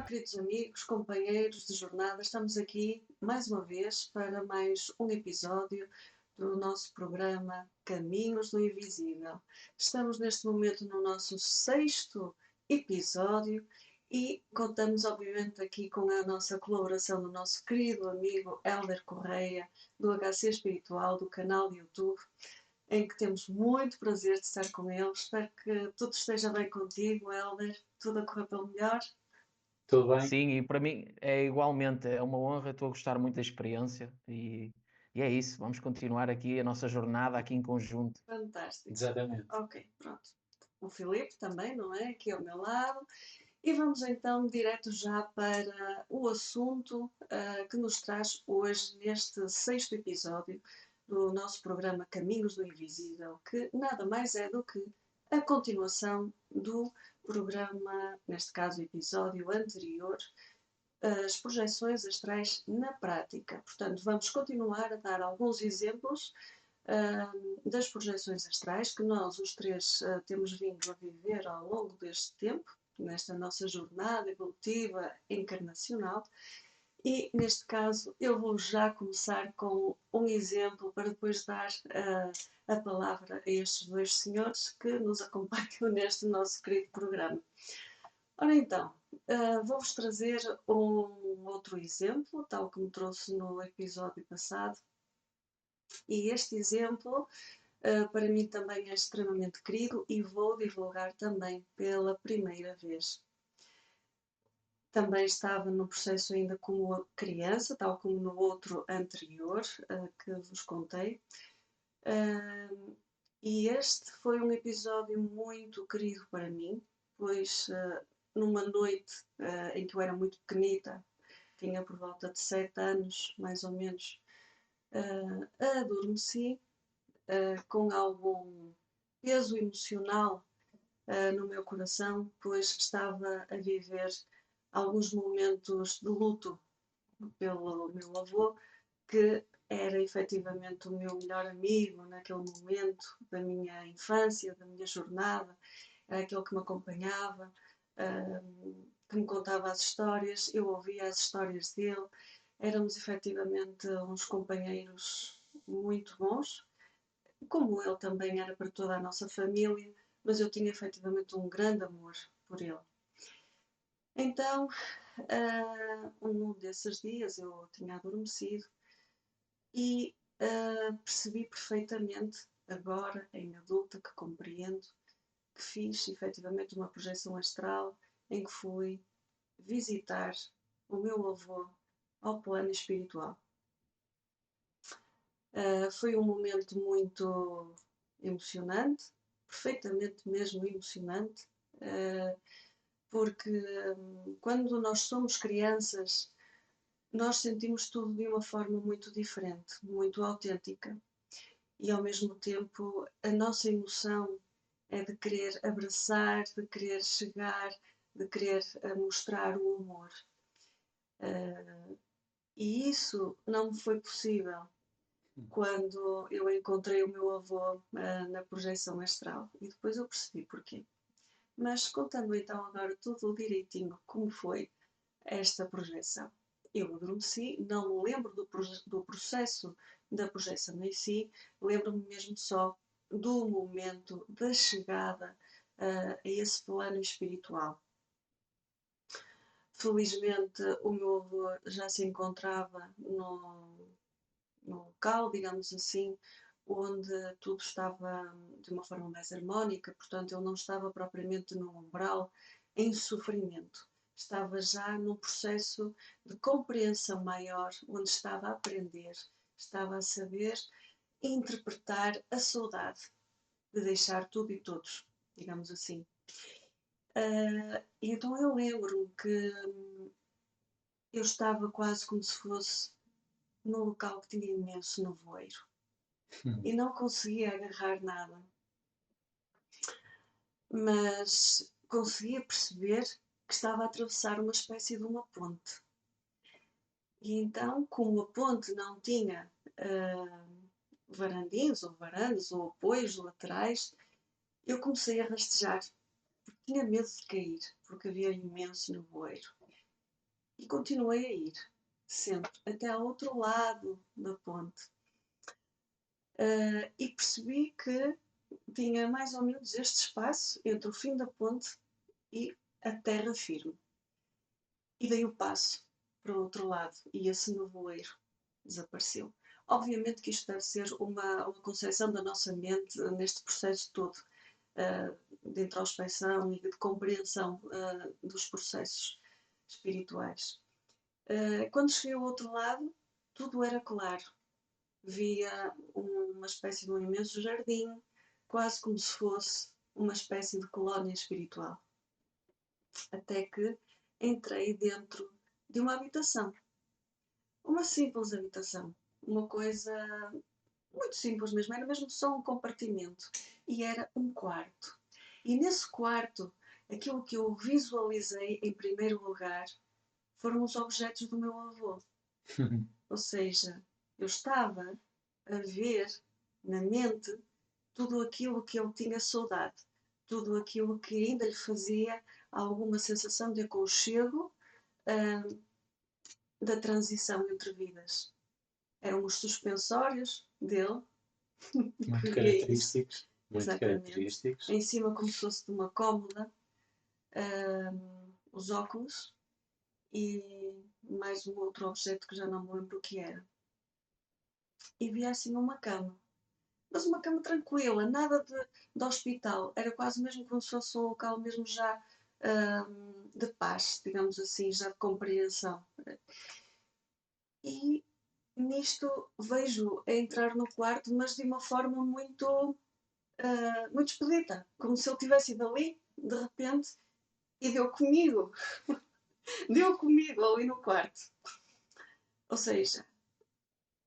queridos amigos, companheiros de jornada, estamos aqui mais uma vez para mais um episódio do nosso programa Caminhos do Invisível. Estamos neste momento no nosso sexto episódio e contamos, obviamente, aqui com a nossa colaboração do nosso querido amigo Hélder Correia, do HC Espiritual, do canal de YouTube, em que temos muito prazer de estar com ele. Espero que tudo esteja bem contigo, Hélder, tudo a correr pelo melhor. Tudo bem? Sim, e para mim é igualmente, é uma honra, estou a gostar muito da experiência e é isso, vamos continuar aqui a nossa jornada aqui em conjunto. Fantástico. Exatamente. Ok, pronto. O Filipe também, não é? Aqui ao meu lado. E vamos então direto já para o assunto que nos traz hoje neste sexto episódio do nosso programa Caminhos do Invisível, que nada mais é do que a continuação do programa, neste caso episódio anterior, as projeções astrais na prática. Portanto, vamos continuar a dar alguns exemplos das projeções astrais que nós, os três, temos vindo a viver ao longo deste tempo, nesta nossa jornada evolutiva encarnacional. E, neste caso, eu vou já começar com um exemplo para depois dar a palavra a estes dois senhores que nos acompanham neste nosso querido programa. Ora então, vou-vos trazer um outro exemplo, tal como trouxe no episódio passado. E este exemplo, para mim, também é extremamente querido e vou divulgar também pela primeira vez. Também estava no processo ainda como criança, tal como no outro anterior que vos contei. E este foi um episódio muito querido para mim, pois numa noite em que eu era muito pequenita, tinha por volta de 7 anos, mais ou menos, adormeci com algum peso emocional no meu coração, pois estava a viver alguns momentos de luto pelo meu avô, que era efetivamente o meu melhor amigo naquele momento da minha infância, da minha jornada, era aquele que me acompanhava, que me contava as histórias, eu ouvia as histórias dele, éramos efetivamente uns companheiros muito bons, como ele também era para toda a nossa família, mas eu tinha efetivamente um grande amor por ele. Então, um desses dias eu tinha adormecido e percebi perfeitamente, agora em adulta, que compreendo, que fiz efetivamente uma projeção astral em que fui visitar o meu avô ao plano espiritual. Foi um momento muito emocionante, perfeitamente mesmo emocionante, porque quando nós somos crianças, nós sentimos tudo de uma forma muito diferente, muito autêntica. E ao mesmo tempo, a nossa emoção é de querer abraçar, de querer chegar, de querer mostrar o amor. E isso não me foi possível quando eu encontrei o meu avô na projeção astral. E depois eu percebi porquê. Mas contando então agora tudo direitinho como foi esta projeção. Eu adormeci, não me lembro do processo da projeção em si, lembro-me mesmo só do momento da chegada a esse plano espiritual. Felizmente o meu avô já se encontrava no local, digamos assim, onde tudo estava de uma forma mais harmónica, portanto ele não estava propriamente no umbral em sofrimento. Estava já num processo de compreensão maior, onde estava a aprender, estava a saber interpretar a saudade de deixar tudo e todos, digamos assim. Então eu lembro-me que eu estava quase como se fosse num local que tinha imenso nevoeiro e não conseguia agarrar nada, mas conseguia perceber que estava a atravessar uma espécie de uma ponte. E então, como a ponte não tinha varandins ou varandas ou apoios laterais, eu comecei a rastejar, porque tinha medo de cair, porque havia imenso nevoeiro. E continuei a ir, sempre, até ao outro lado da ponte. E percebi que tinha mais ou menos este espaço entre o fim da ponte e a terra firme. E dei o passo para o outro lado e esse nevoeiro desapareceu. Obviamente que isto deve ser uma concepção da nossa mente neste processo todo de introspecção e de compreensão dos processos espirituais. Quando cheguei ao outro lado, tudo era claro. Via uma espécie de um imenso jardim, quase como se fosse uma espécie de colónia espiritual. Até que entrei dentro de uma habitação. Uma simples habitação. Uma coisa muito simples mesmo. Era mesmo só um compartimento. E era um quarto. E nesse quarto, aquilo que eu visualizei em primeiro lugar foram os objetos do meu avô. Ou seja, eu estava a ver na mente tudo aquilo que ele tinha saudade, tudo aquilo que ainda lhe fazia alguma sensação de aconchego da transição entre vidas. Eram os suspensórios dele, Muito que é isso. característicos. Muito Exatamente. característicos. Em cima, como se fosse de uma cómoda, os óculos e mais um outro objeto que já não me lembro o que era. E via assim uma cama. Mas uma cama tranquila, nada de hospital. Era quase mesmo como se fosse um local mesmo já de paz, digamos assim, já de compreensão. E nisto vejo a entrar no quarto, mas de uma forma muito expedita, como se ele tivesse ido ali, de repente, e deu comigo. Deu comigo ali no quarto. Ou seja,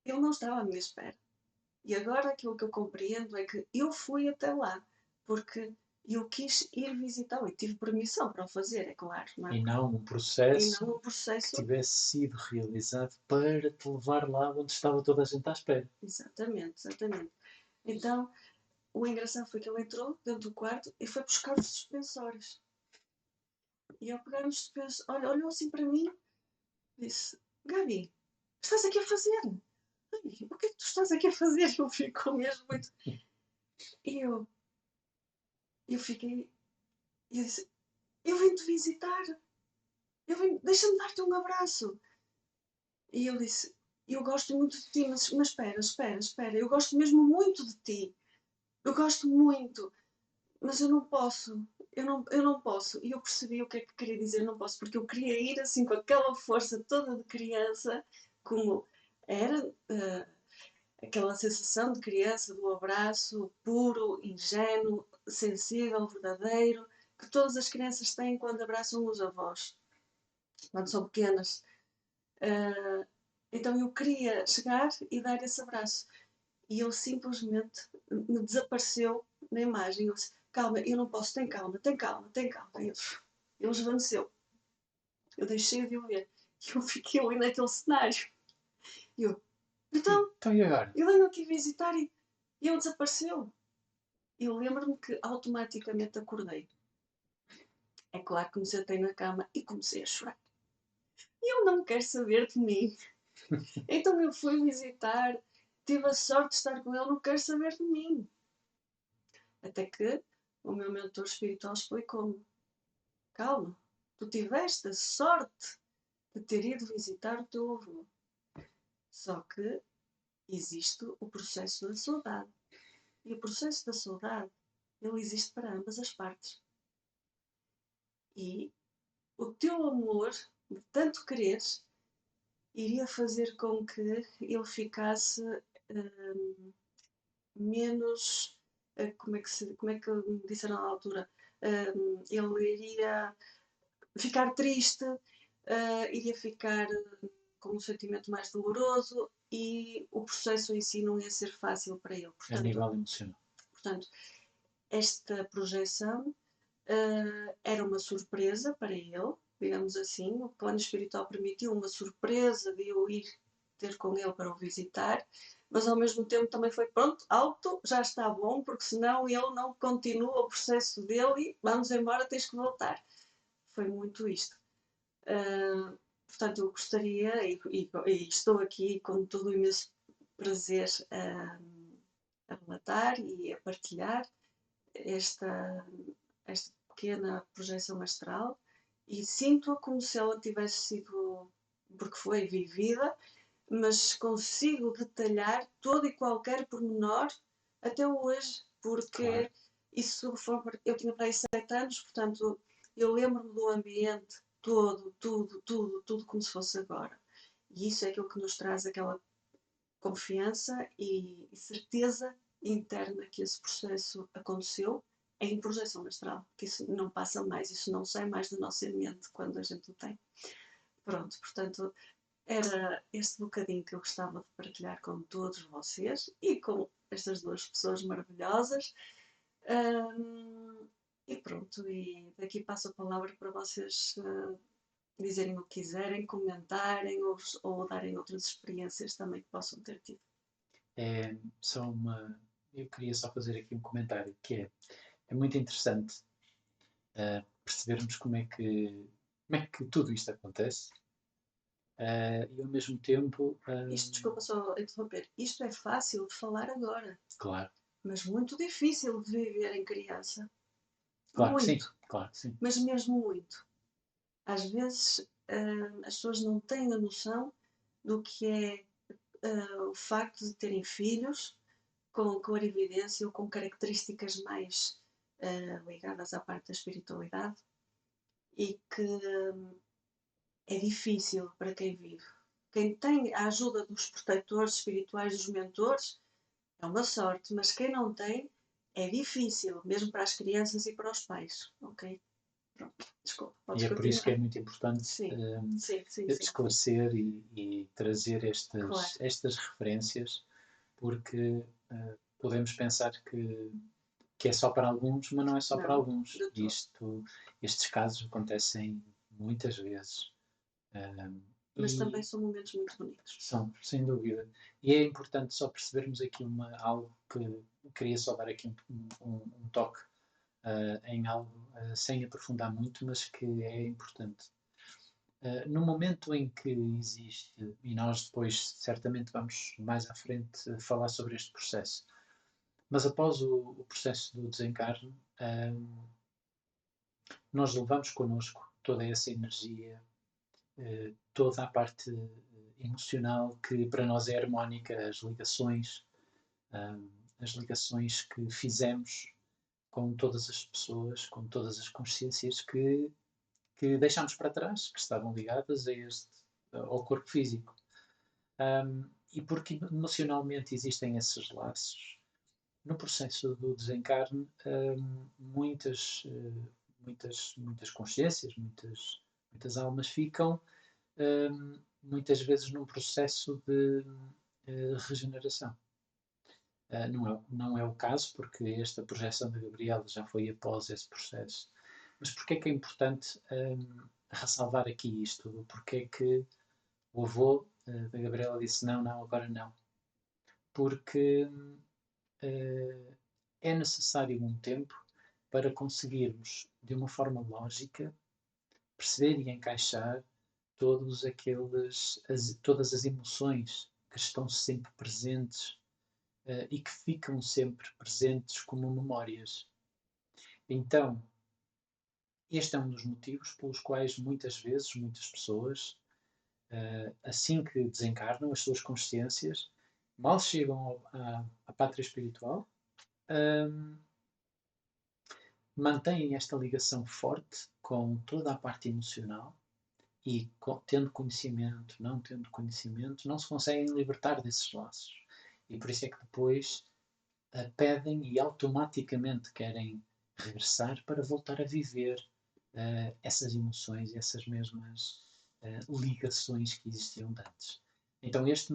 ele não estava à minha espera. E agora aquilo que eu compreendo é que eu fui até lá, porque eu quis ir visitá-lo e tive permissão para o fazer, é claro. Não é? E não um E processo não um processo. que tivesse sido realizado para te levar lá onde estava toda a gente à espera. Exatamente, exatamente. Então, o engraçado foi que ele entrou dentro do quarto e foi buscar os suspensórios. E ao pegar os suspensórios, olhou assim para mim e disse: Gabi, o que estás aqui a fazer? O que é que tu estás aqui a fazer? Eu fico mesmo muito. E eu fiquei. E eu disse: Eu vim-te visitar. Deixa-me dar-te um abraço. E ele disse: Eu gosto muito de ti, mas espera. Eu gosto mesmo muito de ti. Eu gosto muito. Mas eu não posso. Eu não posso. E eu percebi o que é que queria dizer não posso, porque eu queria ir assim com aquela força toda de criança, como era aquela sensação de criança, do abraço puro, ingênuo, sensível, verdadeiro, que todas as crianças têm quando abraçam os avós, quando são pequenas. Então eu queria chegar e dar esse abraço. E ele simplesmente me desapareceu na imagem. Ele disse: Calma, eu não posso, tem calma. Ele esvaneceu. Eu deixei de o ver. E eu fiquei ali naquele cenário. E eu: Então, e agora? eu venho aqui visitar e ele desapareceu. E eu lembro-me que automaticamente acordei. É claro que me sentei na cama e comecei a chorar. E ele não quer saber de mim. Então eu fui visitar, tive a sorte de estar com ele, não quer saber de mim. Até que o meu mentor espiritual explicou-me: Calma, tu tiveste a sorte de ter ido visitar o teu avô. Só que existe o processo da saudade. E o processo da saudade, ele existe para ambas as partes. E o teu amor, de tanto quereres, iria fazer com que ele ficasse menos. Como é que me disseram na altura? Ele iria ficar triste, iria ficar com um sentimento mais doloroso e o processo em si não ia ser fácil para ele. A nível emocional. Portanto, esta projeção era uma surpresa para ele, digamos assim. O plano espiritual permitiu uma surpresa de eu ir ter com ele para o visitar, mas ao mesmo tempo também foi pronto, alto, já está bom, porque senão ele não continua o processo dele e vamos embora, tens que voltar. Foi muito isto. portanto, eu gostaria, e estou aqui com todo o imenso prazer a relatar e a partilhar esta, esta pequena projeção astral e sinto-a como se ela tivesse sido, porque foi vivida, mas consigo detalhar todo e qualquer pormenor até hoje, porque Claro. isso foi, eu tinha para aí 7 anos, portanto eu lembro-me do ambiente todo, tudo como se fosse agora. E isso é aquilo que nos traz aquela confiança e certeza interna que esse processo aconteceu em projeção astral, que isso não passa mais, isso não sai mais da nossa mente quando a gente o tem. Pronto, portanto, era este bocadinho que eu gostava de partilhar com todos vocês e com estas duas pessoas maravilhosas. E pronto, e daqui passo a palavra para vocês dizerem o que quiserem, comentarem ou darem outras experiências também que possam ter tido. É só uma. Eu queria só fazer aqui um comentário que é muito interessante percebermos como é que tudo isto acontece e ao mesmo tempo. Isto, desculpa só interromper, isto é fácil de falar agora, Claro, mas muito difícil de viver em criança. claro que sim, Muito, claro que sim. mas mesmo muito. Às vezes as pessoas não têm a noção do que é o facto de terem filhos com clarividência ou com características mais ligadas à parte da espiritualidade e que é difícil para quem vive. Quem tem a ajuda dos protetores espirituais, dos mentores, é uma sorte, mas quem não tem, é difícil, mesmo para as crianças e para os pais, ok? Pronto, desculpa, E podes é por isso que é continuar. muito importante Sim, sim. esclarecer e trazer Claro, estas referências, porque podemos pensar que é só para alguns, mas não é só para não, alguns. de todo. Estes casos acontecem muitas vezes. Mas também E são momentos muito bonitos. são, sem dúvida. E é importante só percebermos aqui algo que queria só dar aqui um toque em algo sem aprofundar muito, mas que é importante. No momento em que existe, e nós depois certamente vamos mais à frente falar sobre este processo, mas após o processo do desencarne, nós levamos connosco toda essa energia, toda a parte emocional que para nós é harmónica, as ligações que fizemos com todas as pessoas, com todas as consciências que deixámos para trás, que estavam ligadas ao corpo físico. E porque emocionalmente existem esses laços, no processo do desencarne, muitas consciências, muitas almas ficam muitas vezes num processo de regeneração. Não é o caso, porque esta projeção da Gabriela já foi após esse processo. Mas porquê é que é importante ressalvar aqui isto? Porque é que o avô da Gabriela disse não, agora não? Porque é necessário um tempo para conseguirmos, de uma forma lógica, perceber e encaixar todas as emoções que estão sempre presentes e que ficam sempre presentes como memórias. Então, este é um dos motivos pelos quais muitas vezes, muitas pessoas, assim que desencarnam as suas consciências, mal chegam à pátria espiritual, mantêm esta ligação forte com toda a parte emocional e tendo conhecimento, não tendo conhecimento, não se conseguem libertar desses laços. E por isso é que depois pedem e automaticamente querem regressar para voltar a viver essas emoções, essas mesmas ligações que existiam antes. Então este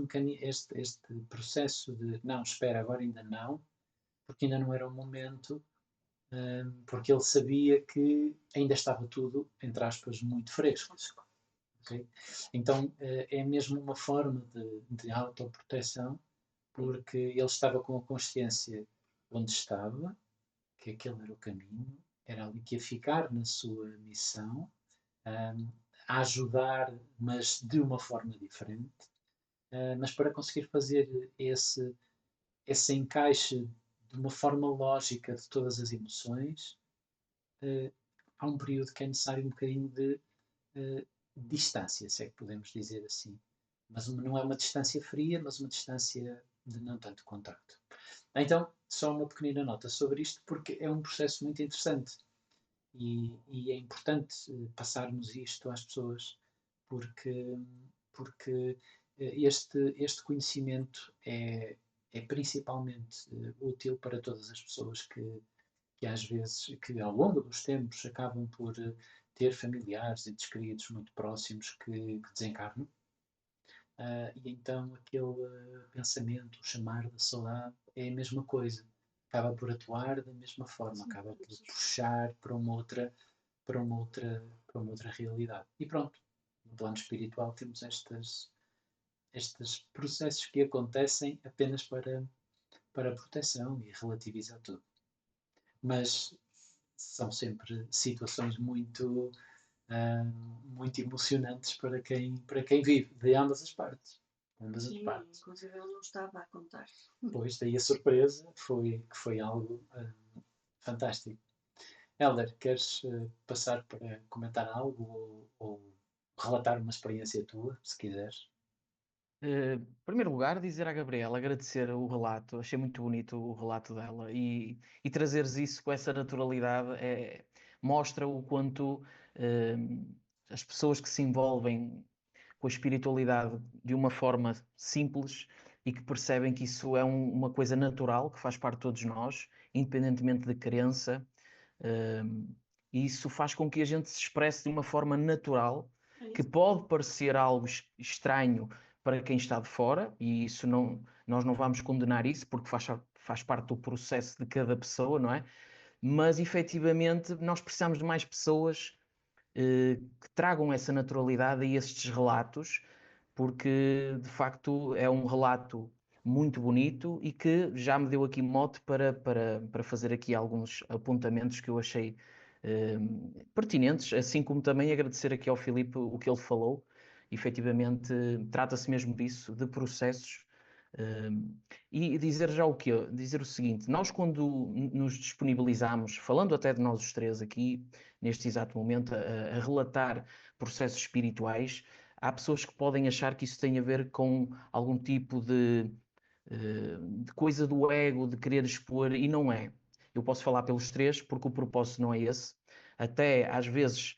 processo de não, espera, agora ainda não, porque ainda não era o momento, porque ele sabia que ainda estava tudo, entre aspas, muito fresco. Okay? Então é mesmo uma forma de autoproteção, porque ele estava com a consciência onde estava, que aquele era o caminho, era ali que ia ficar na sua missão, a ajudar, mas de uma forma diferente. Mas para conseguir fazer esse encaixe de uma forma lógica de todas as emoções, há um período que é necessário um bocadinho de distância, se é que podemos dizer assim. Mas não é uma distância fria, mas uma distância de não tanto contacto. Então, só uma pequenina nota sobre isto, porque é um processo muito interessante e é importante passarmos isto às pessoas, porque este conhecimento é principalmente útil para todas as pessoas que às vezes, que ao longo dos tempos acabam por ter familiares, entes queridos muito próximos que desencarnam. E então aquele pensamento, o chamar da saudade, é a mesma coisa. Acaba por atuar da mesma forma, acaba por puxar para uma outra realidade. E pronto, no plano espiritual temos estes processos que acontecem apenas para proteção e relativizar tudo. Mas são sempre situações muito emocionantes para quem vive, de ambas as partes. Sim, inclusive eu não estava a contar. Pois, daí a surpresa que foi algo fantástico. Hélder, queres passar para comentar algo ou relatar uma experiência tua, se quiseres? Em primeiro lugar, dizer à Gabriela, agradecer o relato, achei muito bonito o relato dela e trazeres isso com essa naturalidade mostra o quanto as pessoas que se envolvem com a espiritualidade de uma forma simples e que percebem que isso é uma coisa natural, que faz parte de todos nós, independentemente de crença, e isso faz com que a gente se expresse de uma forma natural, que pode parecer algo estranho para quem está de fora, e isso nós não vamos condenar isso, porque faz parte do processo de cada pessoa, não é? Mas efetivamente nós precisamos de mais pessoas que tragam essa naturalidade a estes relatos, porque de facto é um relato muito bonito e que já me deu aqui mote para fazer aqui alguns apontamentos que eu achei pertinentes, assim como também agradecer aqui ao Filipe o que ele falou. Efetivamente, trata-se mesmo disso, de processos. E dizer já o quê? Dizer o seguinte: nós, quando nos disponibilizamos, falando até de nós os três aqui, neste exato momento, a relatar processos espirituais, há pessoas que podem achar que isso tem a ver com algum tipo de coisa do ego, de querer expor, e não é. Eu posso falar pelos três, porque o propósito não é esse. Até às vezes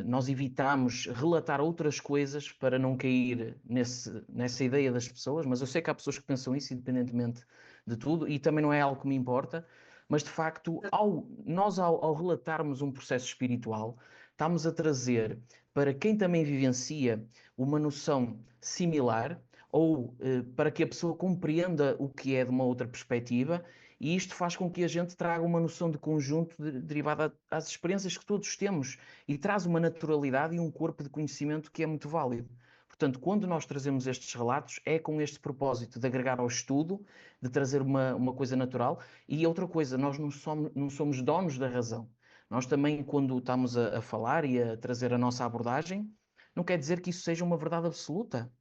nós evitamos relatar outras coisas para não cair nessa ideia das pessoas, mas eu sei que há pessoas que pensam isso independentemente de tudo, e também não é algo que me importa, mas de facto, ao relatarmos um processo espiritual, estamos a trazer para quem também vivencia uma noção similar, ou para que a pessoa compreenda o que é de uma outra perspectiva, e isto faz com que a gente traga uma noção de conjunto derivada às experiências que todos temos e traz uma naturalidade e um corpo de conhecimento que é muito válido. Portanto, quando nós trazemos estes relatos, é com este propósito de agregar ao estudo, de trazer uma coisa natural. E outra coisa, nós não somos donos da razão. Nós também, quando estamos a falar e a trazer a nossa abordagem, não quer dizer que isso seja uma verdade absoluta,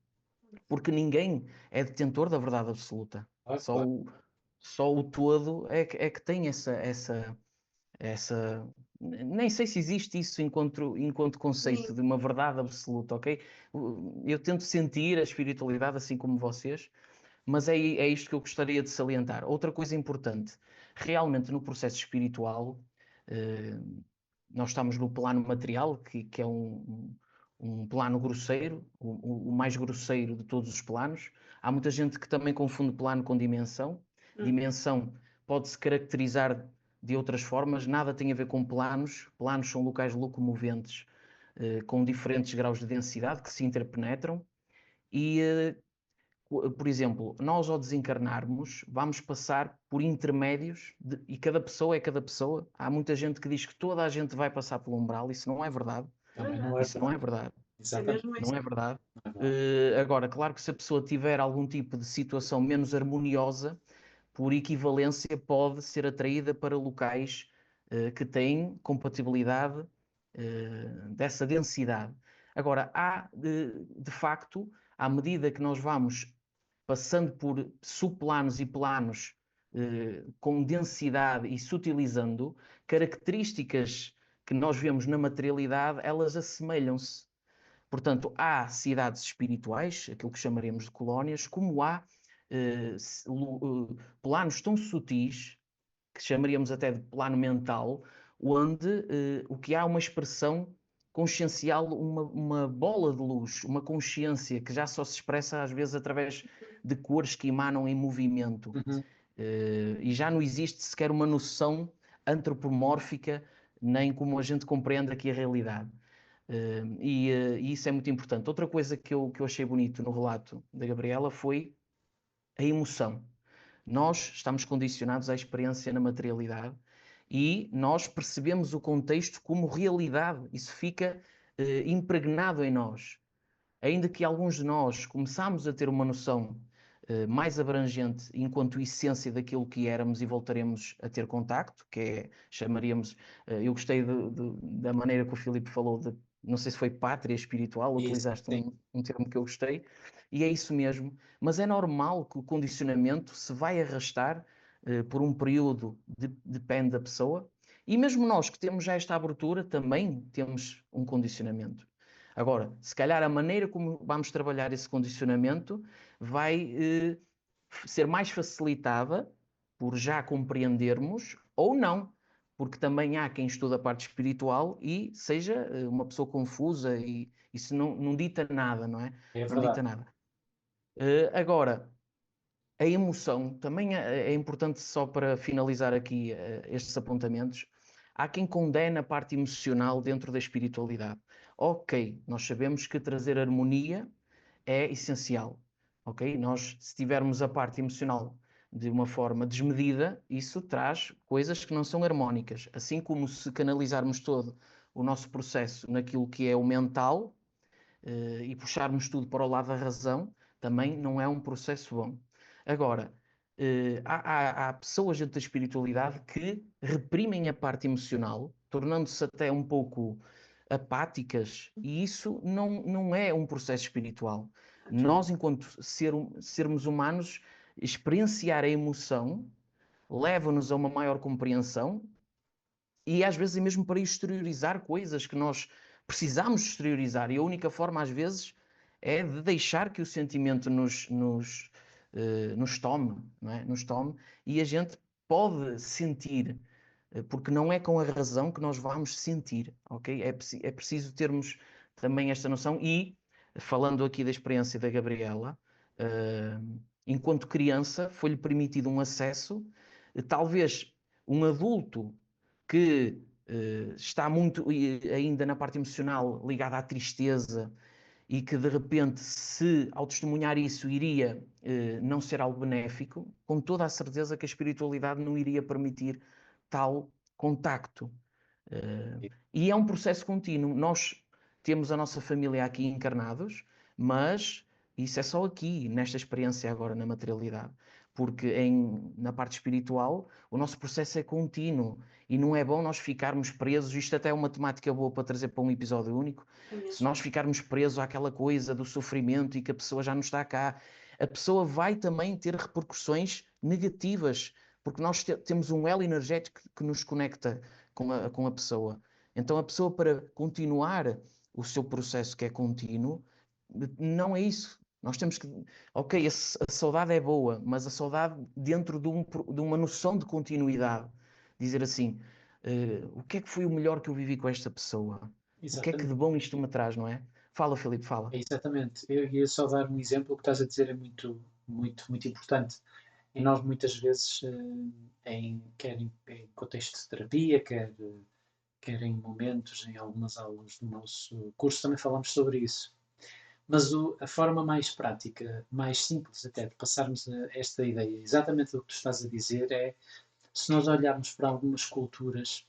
porque ninguém é detentor da verdade absoluta. Claro. Só o todo é que tem essa. Nem sei se existe isso enquanto conceito de uma verdade absoluta, ok? Eu tento sentir a espiritualidade assim como vocês, mas é isto que eu gostaria de salientar. Outra coisa importante, realmente no processo espiritual, eh, nós estamos no plano material, que é um plano grosseiro, o mais grosseiro de todos os planos. Há muita gente que também confunde plano com dimensão. Dimensão pode-se caracterizar de outras formas, nada tem a ver com planos. Planos são locais locomoventes com diferentes graus de densidade que se interpenetram e por exemplo, nós ao desencarnarmos vamos passar por intermédios e cada pessoa é cada pessoa. Há muita gente que diz que toda a gente vai passar pelo umbral, isso não é verdade. Também não é Isso não é verdade. Exatamente. Não é verdade. Não é verdade. Agora, claro que se a pessoa tiver algum tipo de situação menos harmoniosa, por equivalência pode ser atraída para locais que têm compatibilidade dessa densidade. Agora, há, de facto, à medida que nós vamos passando por subplanos e planos com densidade e sutilizando, características que nós vemos na materialidade, elas assemelham-se. Portanto, há cidades espirituais, aquilo que chamaremos de colónias, como há planos tão sutis, que chamaríamos até de plano mental, onde o que há uma expressão consciencial, uma bola de luz, uma consciência que já só se expressa às vezes através de cores que emanam em movimento. E já não existe sequer uma noção antropomórfica, nem como a gente compreende aqui a realidade. E isso é muito importante. Outra coisa que eu achei bonito no relato da Gabriela foi a emoção. Nós estamos condicionados à experiência na materialidade e nós percebemos o contexto como realidade. Isso fica impregnado em nós. Ainda que alguns de nós começamos a ter uma noção mais abrangente enquanto essência daquilo que éramos e voltaremos a ter contacto, que é, chamaríamos, eu gostei da maneira que o Filipe falou, não sei se foi pátria espiritual, Isso, utilizaste sim. um termo que eu gostei, e é isso mesmo, mas é normal que o condicionamento se vai arrastar por um período, depende da pessoa, e mesmo nós que temos já esta abertura, também temos um condicionamento. Agora, se calhar a maneira como vamos trabalhar esse condicionamento vai ser mais facilitada por já compreendermos ou não, porque também há quem estuda a parte espiritual e seja uma pessoa confusa e isso não dita nada, não é? É Não dita verdade. nada. Agora, a emoção também é importante, só para finalizar aqui estes apontamentos. Há quem condena a parte emocional dentro da espiritualidade. Ok, nós sabemos que trazer harmonia é essencial. Ok? Nós, se tivermos a parte emocional de uma forma desmedida, isso traz coisas que não são harmónicas. Assim como se canalizarmos todo o nosso processo naquilo que é o mental e puxarmos tudo para o lado da razão, também não é um processo bom. Agora, há pessoas dentro da espiritualidade que reprimem a parte emocional, tornando-se até um pouco apáticas, e isso não é um processo espiritual. Nós, enquanto sermos humanos, experienciar a emoção leva-nos a uma maior compreensão e às vezes é mesmo para exteriorizar coisas que nós precisamos exteriorizar. E a única forma, às vezes, é de deixar que o sentimento nos tome, não é? Nos tome, e a gente pode sentir, porque não é com a razão que nós vamos sentir, ok? É preciso termos também esta noção. E, falando aqui da experiência da Gabriela, enquanto criança, foi-lhe permitido um acesso, talvez um adulto que está muito ainda na parte emocional ligada à tristeza e que de repente, se ao testemunhar isso, iria não ser algo benéfico, com toda a certeza que a espiritualidade não iria permitir tal contacto. E é um processo contínuo. Nós temos a nossa família aqui encarnados, mas isso é só aqui, nesta experiência agora na materialidade. Porque na parte espiritual o nosso processo é contínuo e não é bom nós ficarmos presos. Isto até é uma temática boa para trazer para um episódio único. Se nós ficarmos presos àquela coisa do sofrimento e que a pessoa já não está cá, a pessoa vai também ter repercussões negativas, porque nós temos um elo energético que nos conecta com a pessoa. Então a pessoa, para continuar o seu processo que é contínuo, não é isso. Nós temos que... Ok, a saudade é boa, mas a saudade dentro de uma noção de continuidade. Dizer assim, o que é que foi o melhor que eu vivi com esta pessoa? O que é que de bom isto me traz, não é? Fala, Filipe, fala. Exatamente. Eu ia só dar um exemplo. O que estás a dizer é muito, muito, muito importante. E nós muitas vezes, quer em contexto de terapia, quer em momentos, em algumas aulas do nosso curso, também falamos sobre isso. Mas a forma mais prática, mais simples até de passarmos esta ideia, exatamente do que tu estás a dizer, é se nós olharmos para algumas culturas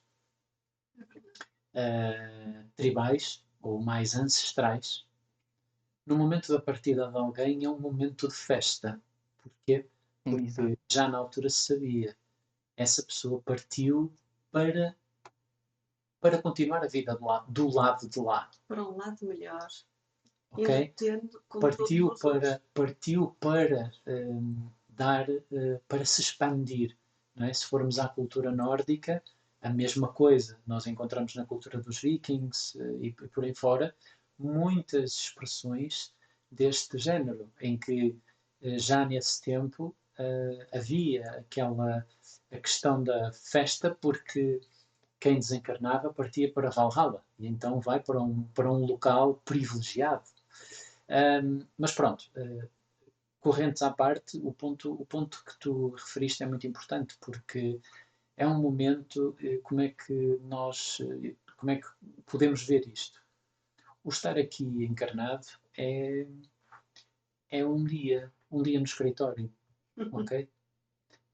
tribais ou mais ancestrais, no momento da partida de alguém é um momento de festa. Porquê? Porque já na altura se sabia, essa pessoa partiu para para continuar a vida do lado de lá. Para um lado melhor. Ok? Ainda tendo contorno Partiu para dar, para se expandir. Não é? Se formos à cultura nórdica, a mesma coisa. Nós encontramos na cultura dos vikings e por aí fora muitas expressões deste género, em que já nesse tempo havia a questão da festa, porque quem desencarnava partia para Valhalla e então vai para um local privilegiado. Mas pronto, correntes à parte, o ponto que tu referiste é muito importante, porque é um momento, como é que podemos ver isto? O estar aqui encarnado é um dia no escritório, ok?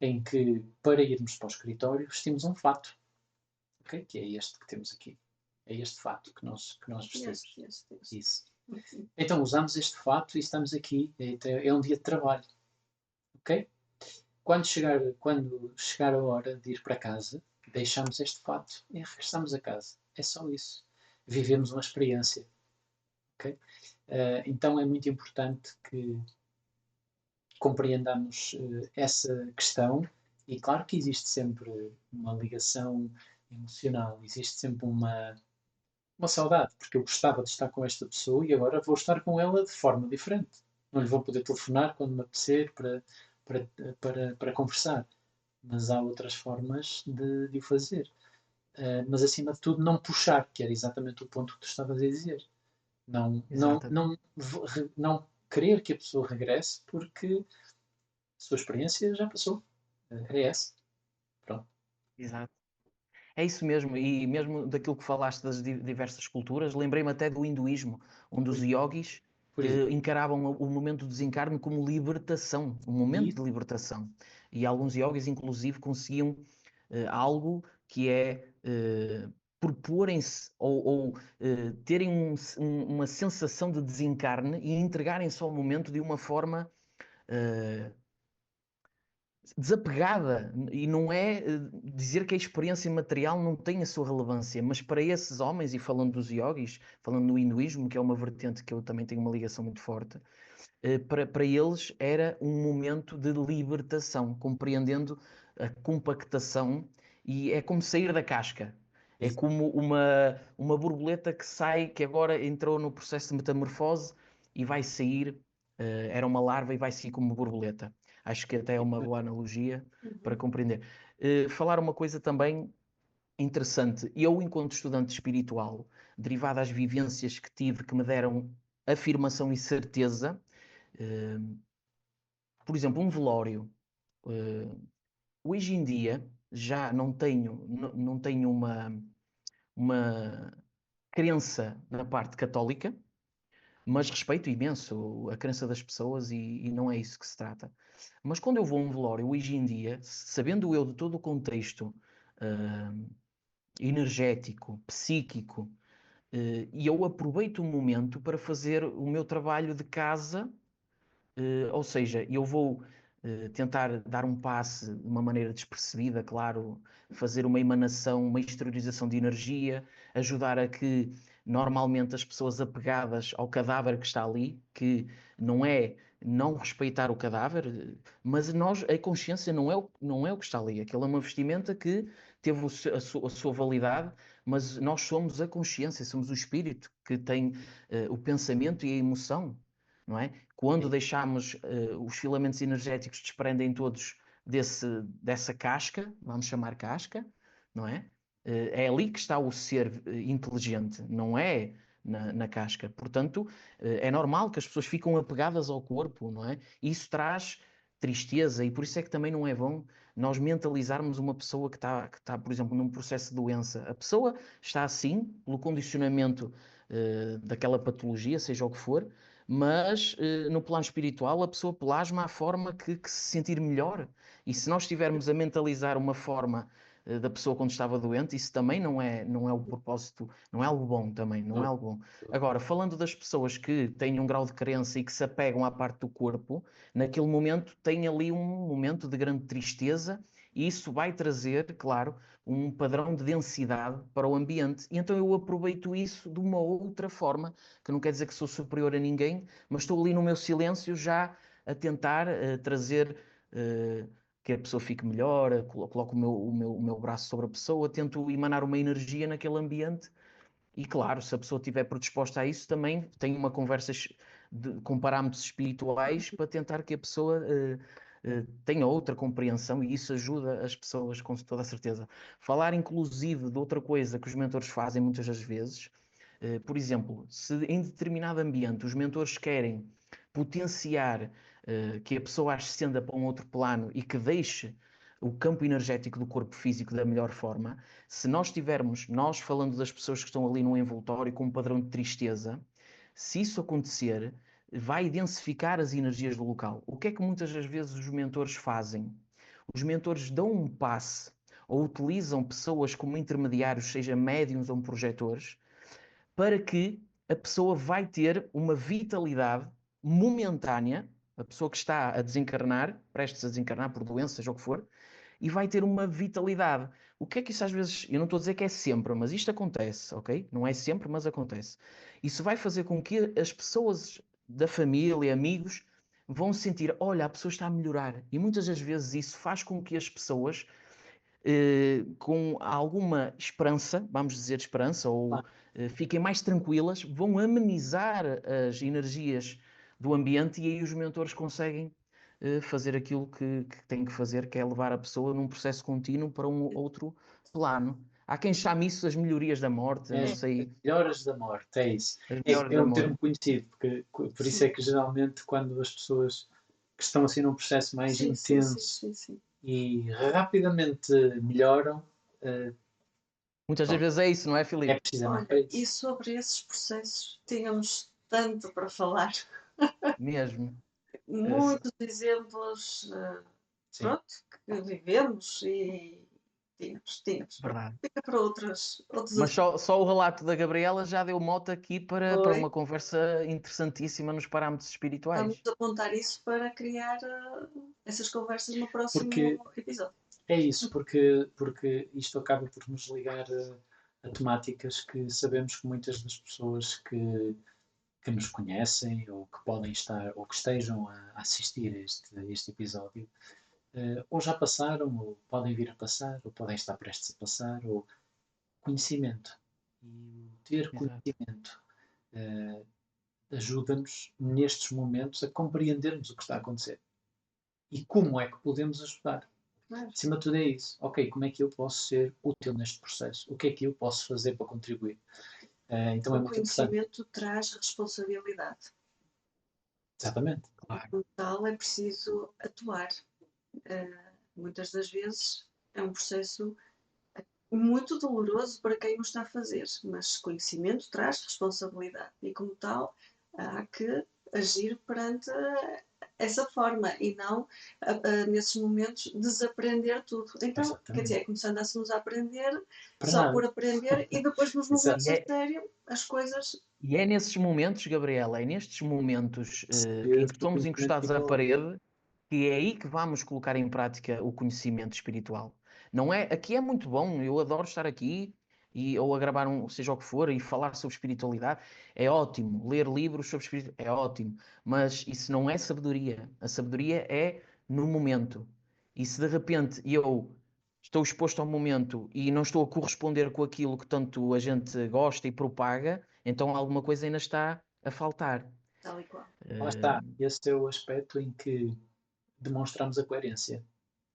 Em que, para irmos para o escritório, vestimos um fato, ok? Que é este que temos aqui. É este fato que nós vestimos. Isso. Então usamos este fato e estamos aqui. É um dia de trabalho, ok? Quando chegar a hora de ir para casa, deixamos este fato e regressamos a casa. É só isso. Vivemos uma experiência, ok? Então é muito importante que compreendamos essa questão, e claro que existe sempre uma ligação emocional, existe sempre uma saudade, porque eu gostava de estar com esta pessoa e agora vou estar com ela de forma diferente. Não lhe vou poder telefonar quando me apetecer para conversar, mas há outras formas de o fazer. Mas acima de tudo não puxar, que era exatamente o ponto que tu estavas a dizer. Não querer que a pessoa regresse, porque a sua experiência já passou. É essa. Pronto. Exato. É isso mesmo, e mesmo daquilo que falaste das diversas culturas, lembrei-me até do hinduísmo, onde os yogis encaravam o momento do desencarne como libertação, um momento de libertação. E alguns yogis, inclusive, conseguiam algo que é proporem-se ou terem uma sensação de desencarne e entregarem-se ao momento de uma forma desapegada. E não é dizer que a experiência material não tem a sua relevância, mas para esses homens, e falando dos yogis, falando no hinduísmo, que é uma vertente que eu também tenho uma ligação muito forte, para eles era um momento de libertação, compreendendo a compactação, e é como sair da casca. É como uma borboleta que sai, que agora entrou no processo de metamorfose e vai sair, era uma larva e vai sair como uma borboleta. Acho que até é uma boa analogia para compreender. Falar uma coisa também interessante. Eu, enquanto estudante espiritual, derivado às vivências que tive, que me deram afirmação e certeza, por exemplo, um velório. Hoje em dia já não tenho uma crença na parte católica, mas respeito imenso a crença das pessoas e não é isso que se trata. Mas quando eu vou a um velório, hoje em dia, sabendo eu de todo o contexto energético, psíquico, e eu aproveito o momento para fazer o meu trabalho de casa, ou seja, eu vou tentar dar um passe de uma maneira despercebida, claro, fazer uma emanação, uma exteriorização de energia, ajudar a que normalmente as pessoas apegadas ao cadáver que está ali, que não é não respeitar o cadáver, mas a consciência não é o que está ali. Aquela é uma vestimenta que teve a sua validade, mas nós somos a consciência, somos o espírito que tem o pensamento e a emoção, não é? Quando deixamos os filamentos energéticos desprendem todos dessa casca, vamos chamar casca, não é? É ali que está o ser inteligente, não é na casca. Portanto, é normal que as pessoas ficam apegadas ao corpo, não é? Isso traz tristeza e por isso é que também não é bom nós mentalizarmos uma pessoa que está, por exemplo, num processo de doença. A pessoa está assim, pelo condicionamento daquela patologia, seja o que for, mas no plano espiritual a pessoa plasma a forma que se sentir melhor. E se nós estivermos a mentalizar uma forma da pessoa quando estava doente, isso também não é o propósito, não é algo bom também, não é algo bom. Agora, falando das pessoas que têm um grau de crença e que se apegam à parte do corpo, naquele momento tem ali um momento de grande tristeza E isso vai trazer, claro, um padrão de densidade para o ambiente. E então eu aproveito isso de uma outra forma, que não quer dizer que sou superior a ninguém, mas estou ali no meu silêncio já a tentar trazer que a pessoa fique melhor, coloco o meu braço sobre a pessoa, tento emanar uma energia naquele ambiente. E claro, se a pessoa estiver predisposta a isso, também tenho uma conversa com parâmetros espirituais para tentar que a pessoa tenha outra compreensão, e isso ajuda as pessoas com toda a certeza. Falar inclusive de outra coisa que os mentores fazem muitas das vezes, por exemplo, se em determinado ambiente os mentores querem potenciar que a pessoa ascenda para um outro plano e que deixe o campo energético do corpo físico da melhor forma, se nós tivermos, nós falando das pessoas que estão ali num envoltório com um padrão de tristeza, se isso acontecer, vai densificar as energias do local. O que é que muitas das vezes os mentores fazem? Os mentores dão um passe ou utilizam pessoas como intermediários, seja médiums ou projetores, para que a pessoa vai ter uma vitalidade momentânea, a pessoa que está a desencarnar, prestes a desencarnar por doença, seja o que for, e vai ter uma vitalidade. O que é que isso às vezes, eu não estou a dizer que é sempre, mas isto acontece, ok? Não é sempre, mas acontece. Isso vai fazer com que as pessoas da família, amigos, vão sentir, olha, a pessoa está a melhorar. E muitas das vezes isso faz com que as pessoas, com alguma esperança, vamos dizer esperança, ou fiquem mais tranquilas, vão amenizar as energias do ambiente, e aí os mentores conseguem fazer aquilo que têm que fazer, que é levar a pessoa num processo contínuo para um outro plano. Há quem chame isso as melhorias da morte, não sei. Melhoras da morte, é isso. As melhoras É da um termo morte. conhecido, por isso é que geralmente quando as pessoas que estão assim num processo mais intenso e rapidamente melhoram, muitas das vezes é isso, não é, é Filipe? precisamente Olha, isso. e sobre esses processos tínhamos tanto para falar. Mesmo. Muitos exemplos, Sim. pronto, que vivemos e tínhamos. Verdade. Fica para outros Mas só o relato da Gabriela já deu mote aqui para Foi. uma conversa interessantíssima nos parâmetros espirituais. Vamos apontar isso para criar essas conversas no próximo episódio. É isso, porque isto acaba por nos ligar a temáticas que sabemos que muitas das pessoas que nos conhecem ou que podem estar ou que estejam a assistir a este episódio ou já passaram, ou podem vir a passar, ou podem estar prestes a passar, ou conhecimento. E ter conhecimento ajuda-nos nestes momentos a compreendermos o que está a acontecer e como é que podemos ajudar. Acima de tudo é isso. Ok, como é que eu posso ser útil neste processo? O que é que eu posso fazer para contribuir? Então é muito interessante. O conhecimento traz responsabilidade. Exatamente. Claro. Como tal, é preciso atuar. Muitas das vezes é um processo muito doloroso para quem o está a fazer, mas conhecimento traz responsabilidade e, como tal, há que agir perante essa forma e não, nesses momentos, desaprender tudo. Então, exatamente. Quer dizer, é começando a se nos aprender, para só nada. Por aprender, e depois nos momentos a sério, as coisas... E é nesses momentos, Gabriela, é nestes momentos em que estamos encostados à parede, que é aí que vamos colocar em prática o conhecimento espiritual. Não é, aqui é muito bom, eu adoro estar aqui ou a gravar seja o que for, e falar sobre espiritualidade, é ótimo. Ler livros sobre espiritualidade é ótimo, mas isso não é sabedoria. A sabedoria é no momento. E se de repente eu estou exposto ao momento e não estou a corresponder com aquilo que tanto a gente gosta e propaga, então alguma coisa ainda está a faltar. Tal e qual. Lá está. Esse é o aspecto em que demonstramos a coerência.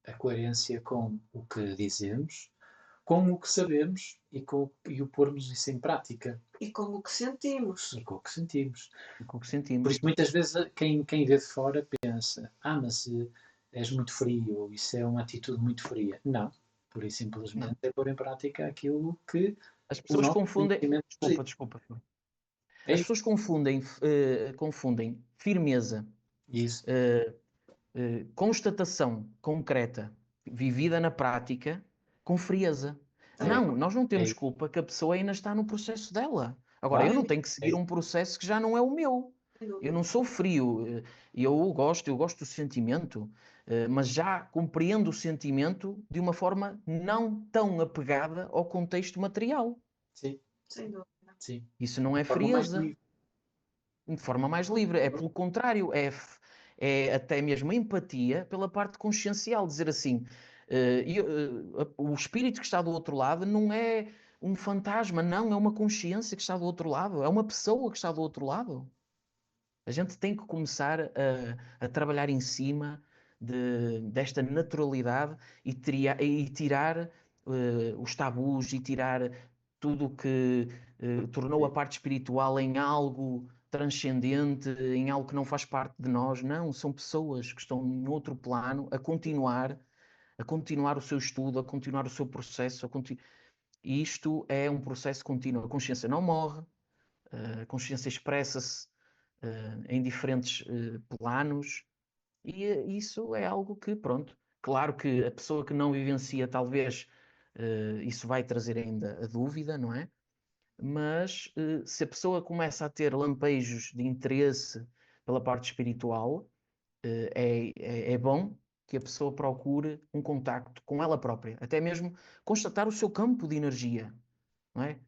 A coerência com o que dizemos, com o que sabemos e o pormos isso em prática. E com o que sentimos. E com o que sentimos. Por isso muitas vezes quem vê de fora pensa, mas és muito frio, ou isso é uma atitude muito fria. Não. Pura e simplesmente é pôr em prática aquilo que as pessoas confundem. Desculpa. As pessoas confundem firmeza, constatação concreta, vivida na prática, com frieza. Não, nós não temos culpa que a pessoa ainda está no processo dela. Agora, eu não tenho que seguir um processo que já não é o meu. Sem Eu dúvida. não sou frio, eu gosto do sentimento, mas já compreendo o sentimento de uma forma não tão apegada ao contexto material. Sim, Sem dúvida. sim. Isso não é De forma mais frieza, livre. de forma mais livre. É pelo contrário, é até mesmo empatia pela parte consciencial. Dizer assim, o espírito que está do outro lado não é um fantasma, não, é uma consciência que está do outro lado, é uma pessoa que está do outro lado. A gente tem que começar a trabalhar em cima desta naturalidade e tirar os tabus e tirar tudo o que tornou a parte espiritual em algo transcendente, em algo que não faz parte de nós. Não, são pessoas que estão em outro plano a continuar o seu estudo, a continuar o seu processo. E isto é um processo contínuo. A consciência não morre, a consciência expressa-se em diferentes planos, e isso é algo que, pronto, claro que a pessoa que não vivencia, talvez isso vai trazer ainda a dúvida, não é? Mas se a pessoa começa a ter lampejos de interesse pela parte espiritual, é bom que a pessoa procure um contacto com ela própria, até mesmo constatar o seu campo de energia, não é?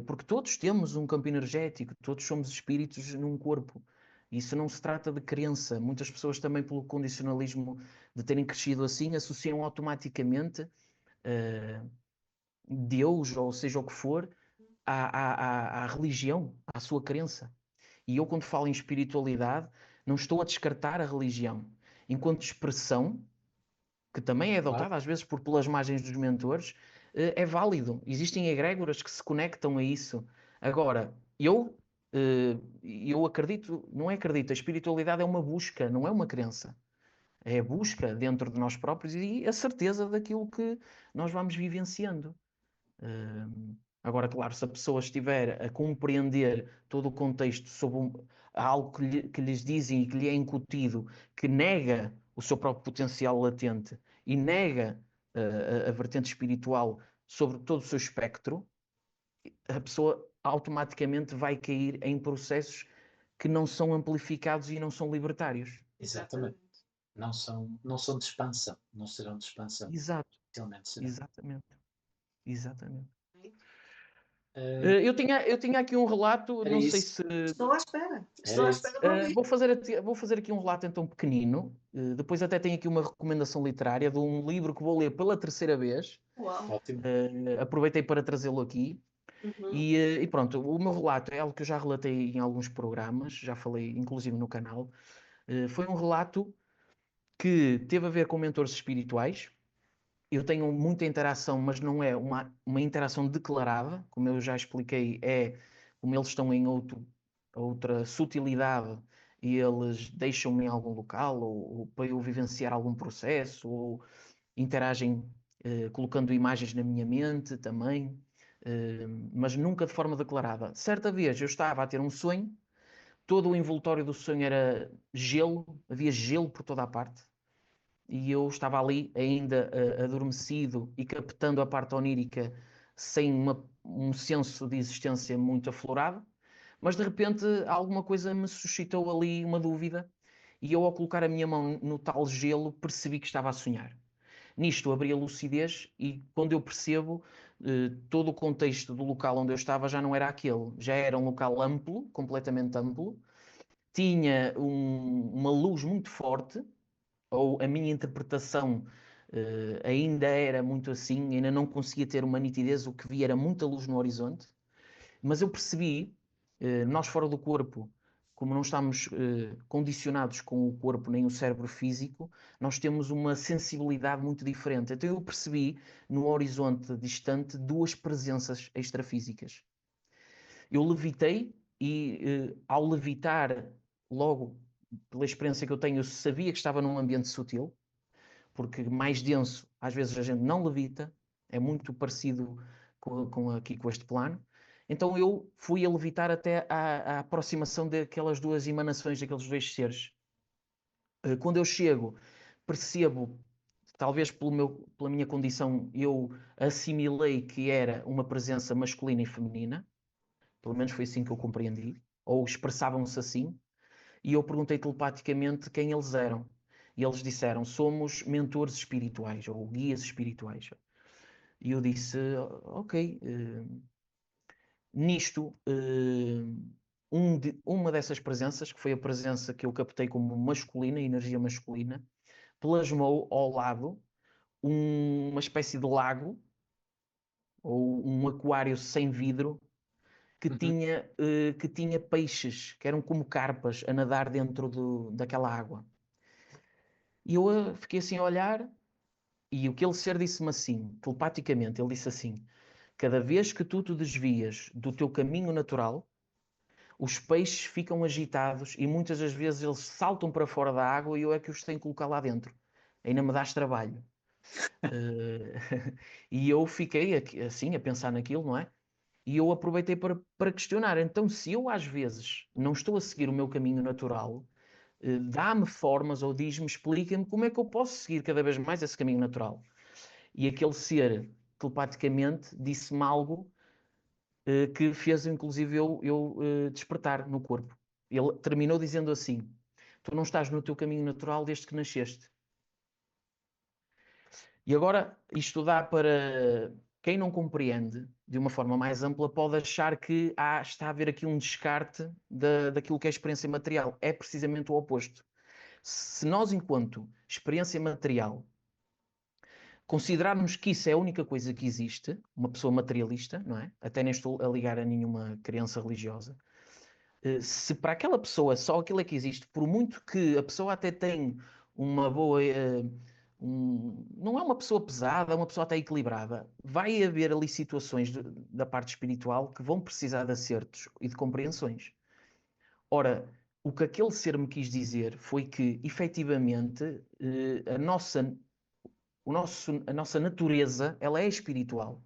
Porque todos temos um campo energético, todos somos espíritos num corpo. Isso não se trata de crença. Muitas pessoas também, pelo condicionalismo de terem crescido assim, associam automaticamente Deus, ou seja o que for, à religião, à sua crença. E eu, quando falo em espiritualidade, não estou a descartar a religião. Enquanto expressão, que também é Claro. adotada às vezes pelas margens dos mentores, é válido. Existem egrégoras que se conectam a isso. Agora, eu acredito, não é acredito, a espiritualidade é uma busca, não é uma crença. É a busca dentro de nós próprios e a certeza daquilo que nós vamos vivenciando. Agora, claro, se a pessoa estiver a compreender todo o contexto sobre algo que lhes dizem e que lhe é incutido, que nega o seu próprio potencial latente e nega a vertente espiritual sobre todo o seu espectro, a pessoa automaticamente vai cair em processos que não são amplificados e não são libertários. Exatamente. Não são de expansão. Não serão de expansão. Exato, Realmente serão. exatamente, exatamente. Uh, Eu tinha aqui um relato, Era não sei isso. se Estou à espera. Estou Era à isso. espera de ouvir. vou fazer aqui um relato então pequenino. Depois até tenho aqui uma recomendação literária de um livro que vou ler pela terceira vez. Uau. Ótimo. Aproveitei para trazê-lo aqui. Uhum. E pronto, o meu relato é algo que eu já relatei em alguns programas, já falei inclusive no canal. Foi um relato que teve a ver com mentores espirituais. Eu tenho muita interação, mas não é uma interação declarada, como eu já expliquei, é como eles estão em outra sutilidade e eles deixam-me em algum local ou para eu vivenciar algum processo ou interagem colocando imagens na minha mente também, mas nunca de forma declarada. Certa vez eu estava a ter um sonho, todo o envoltório do sonho era gelo, havia gelo por toda a parte e eu estava ali ainda adormecido e captando a parte onírica sem um senso de existência muito aflorado, mas de repente alguma coisa me suscitou ali uma dúvida e eu ao colocar a minha mão no tal gelo percebi que estava a sonhar. Nisto abri a lucidez e quando eu percebo todo o contexto do local onde eu estava já não era aquele, já era um local amplo, completamente amplo, tinha uma luz muito forte ou a minha interpretação ainda era muito assim, ainda não conseguia ter uma nitidez, o que via era muita luz no horizonte, mas eu percebi, nós fora do corpo, como não estamos condicionados com o corpo nem o cérebro físico, nós temos uma sensibilidade muito diferente. Então eu percebi no horizonte distante duas presenças extrafísicas. Eu levitei e ao levitar, logo pela experiência que eu tenho, eu sabia que estava num ambiente sutil, porque mais denso, às vezes a gente não levita, é muito parecido aqui com este plano. Então eu fui a levitar até à aproximação daquelas duas emanações, daqueles dois seres. Quando eu chego, percebo, talvez pela minha condição, eu assimilei que era uma presença masculina e feminina, pelo menos foi assim que eu compreendi, ou expressavam-se assim. e eu perguntei telepaticamente quem eles eram. E eles disseram, somos mentores espirituais, ou guias espirituais. E eu disse, ok, nisto, uma dessas presenças, que foi a presença que eu captei como masculina, energia masculina, plasmou ao lado uma espécie de lago, ou um aquário sem vidro, que tinha peixes, que eram como carpas, a nadar dentro daquela água. E eu fiquei assim a olhar, e aquele ser disse-me assim, telepaticamente, ele disse assim, cada vez que tu te desvias do teu caminho natural, os peixes ficam agitados e muitas das vezes eles saltam para fora da água e eu é que os tenho que colocar lá dentro. Ainda me dás trabalho. E eu fiquei assim a pensar naquilo, não é? E eu aproveitei para questionar. Então, se eu às vezes não estou a seguir o meu caminho natural, dá-me formas ou diz-me, explica-me como é que eu posso seguir cada vez mais esse caminho natural. E aquele ser, telepaticamente, disse-me algo que fez inclusive eu despertar no corpo. Ele terminou dizendo assim, tu não estás no teu caminho natural desde que nasceste. E agora, isto dá para quem não compreende de uma forma mais ampla, pode achar que está a haver aqui um descarte daquilo que é a experiência material. É precisamente o oposto. Se nós, enquanto experiência material, considerarmos que isso é a única coisa que existe, uma pessoa materialista, não é? Até nem estou a ligar a nenhuma crença religiosa. Se para aquela pessoa só aquilo é que existe, por muito que a pessoa até tenha uma boa. Não é uma pessoa pesada, é uma pessoa até equilibrada. Vai haver ali situações da parte espiritual que vão precisar de acertos e de compreensões. Ora, o que aquele ser me quis dizer foi que, efetivamente, a nossa natureza, ela é espiritual.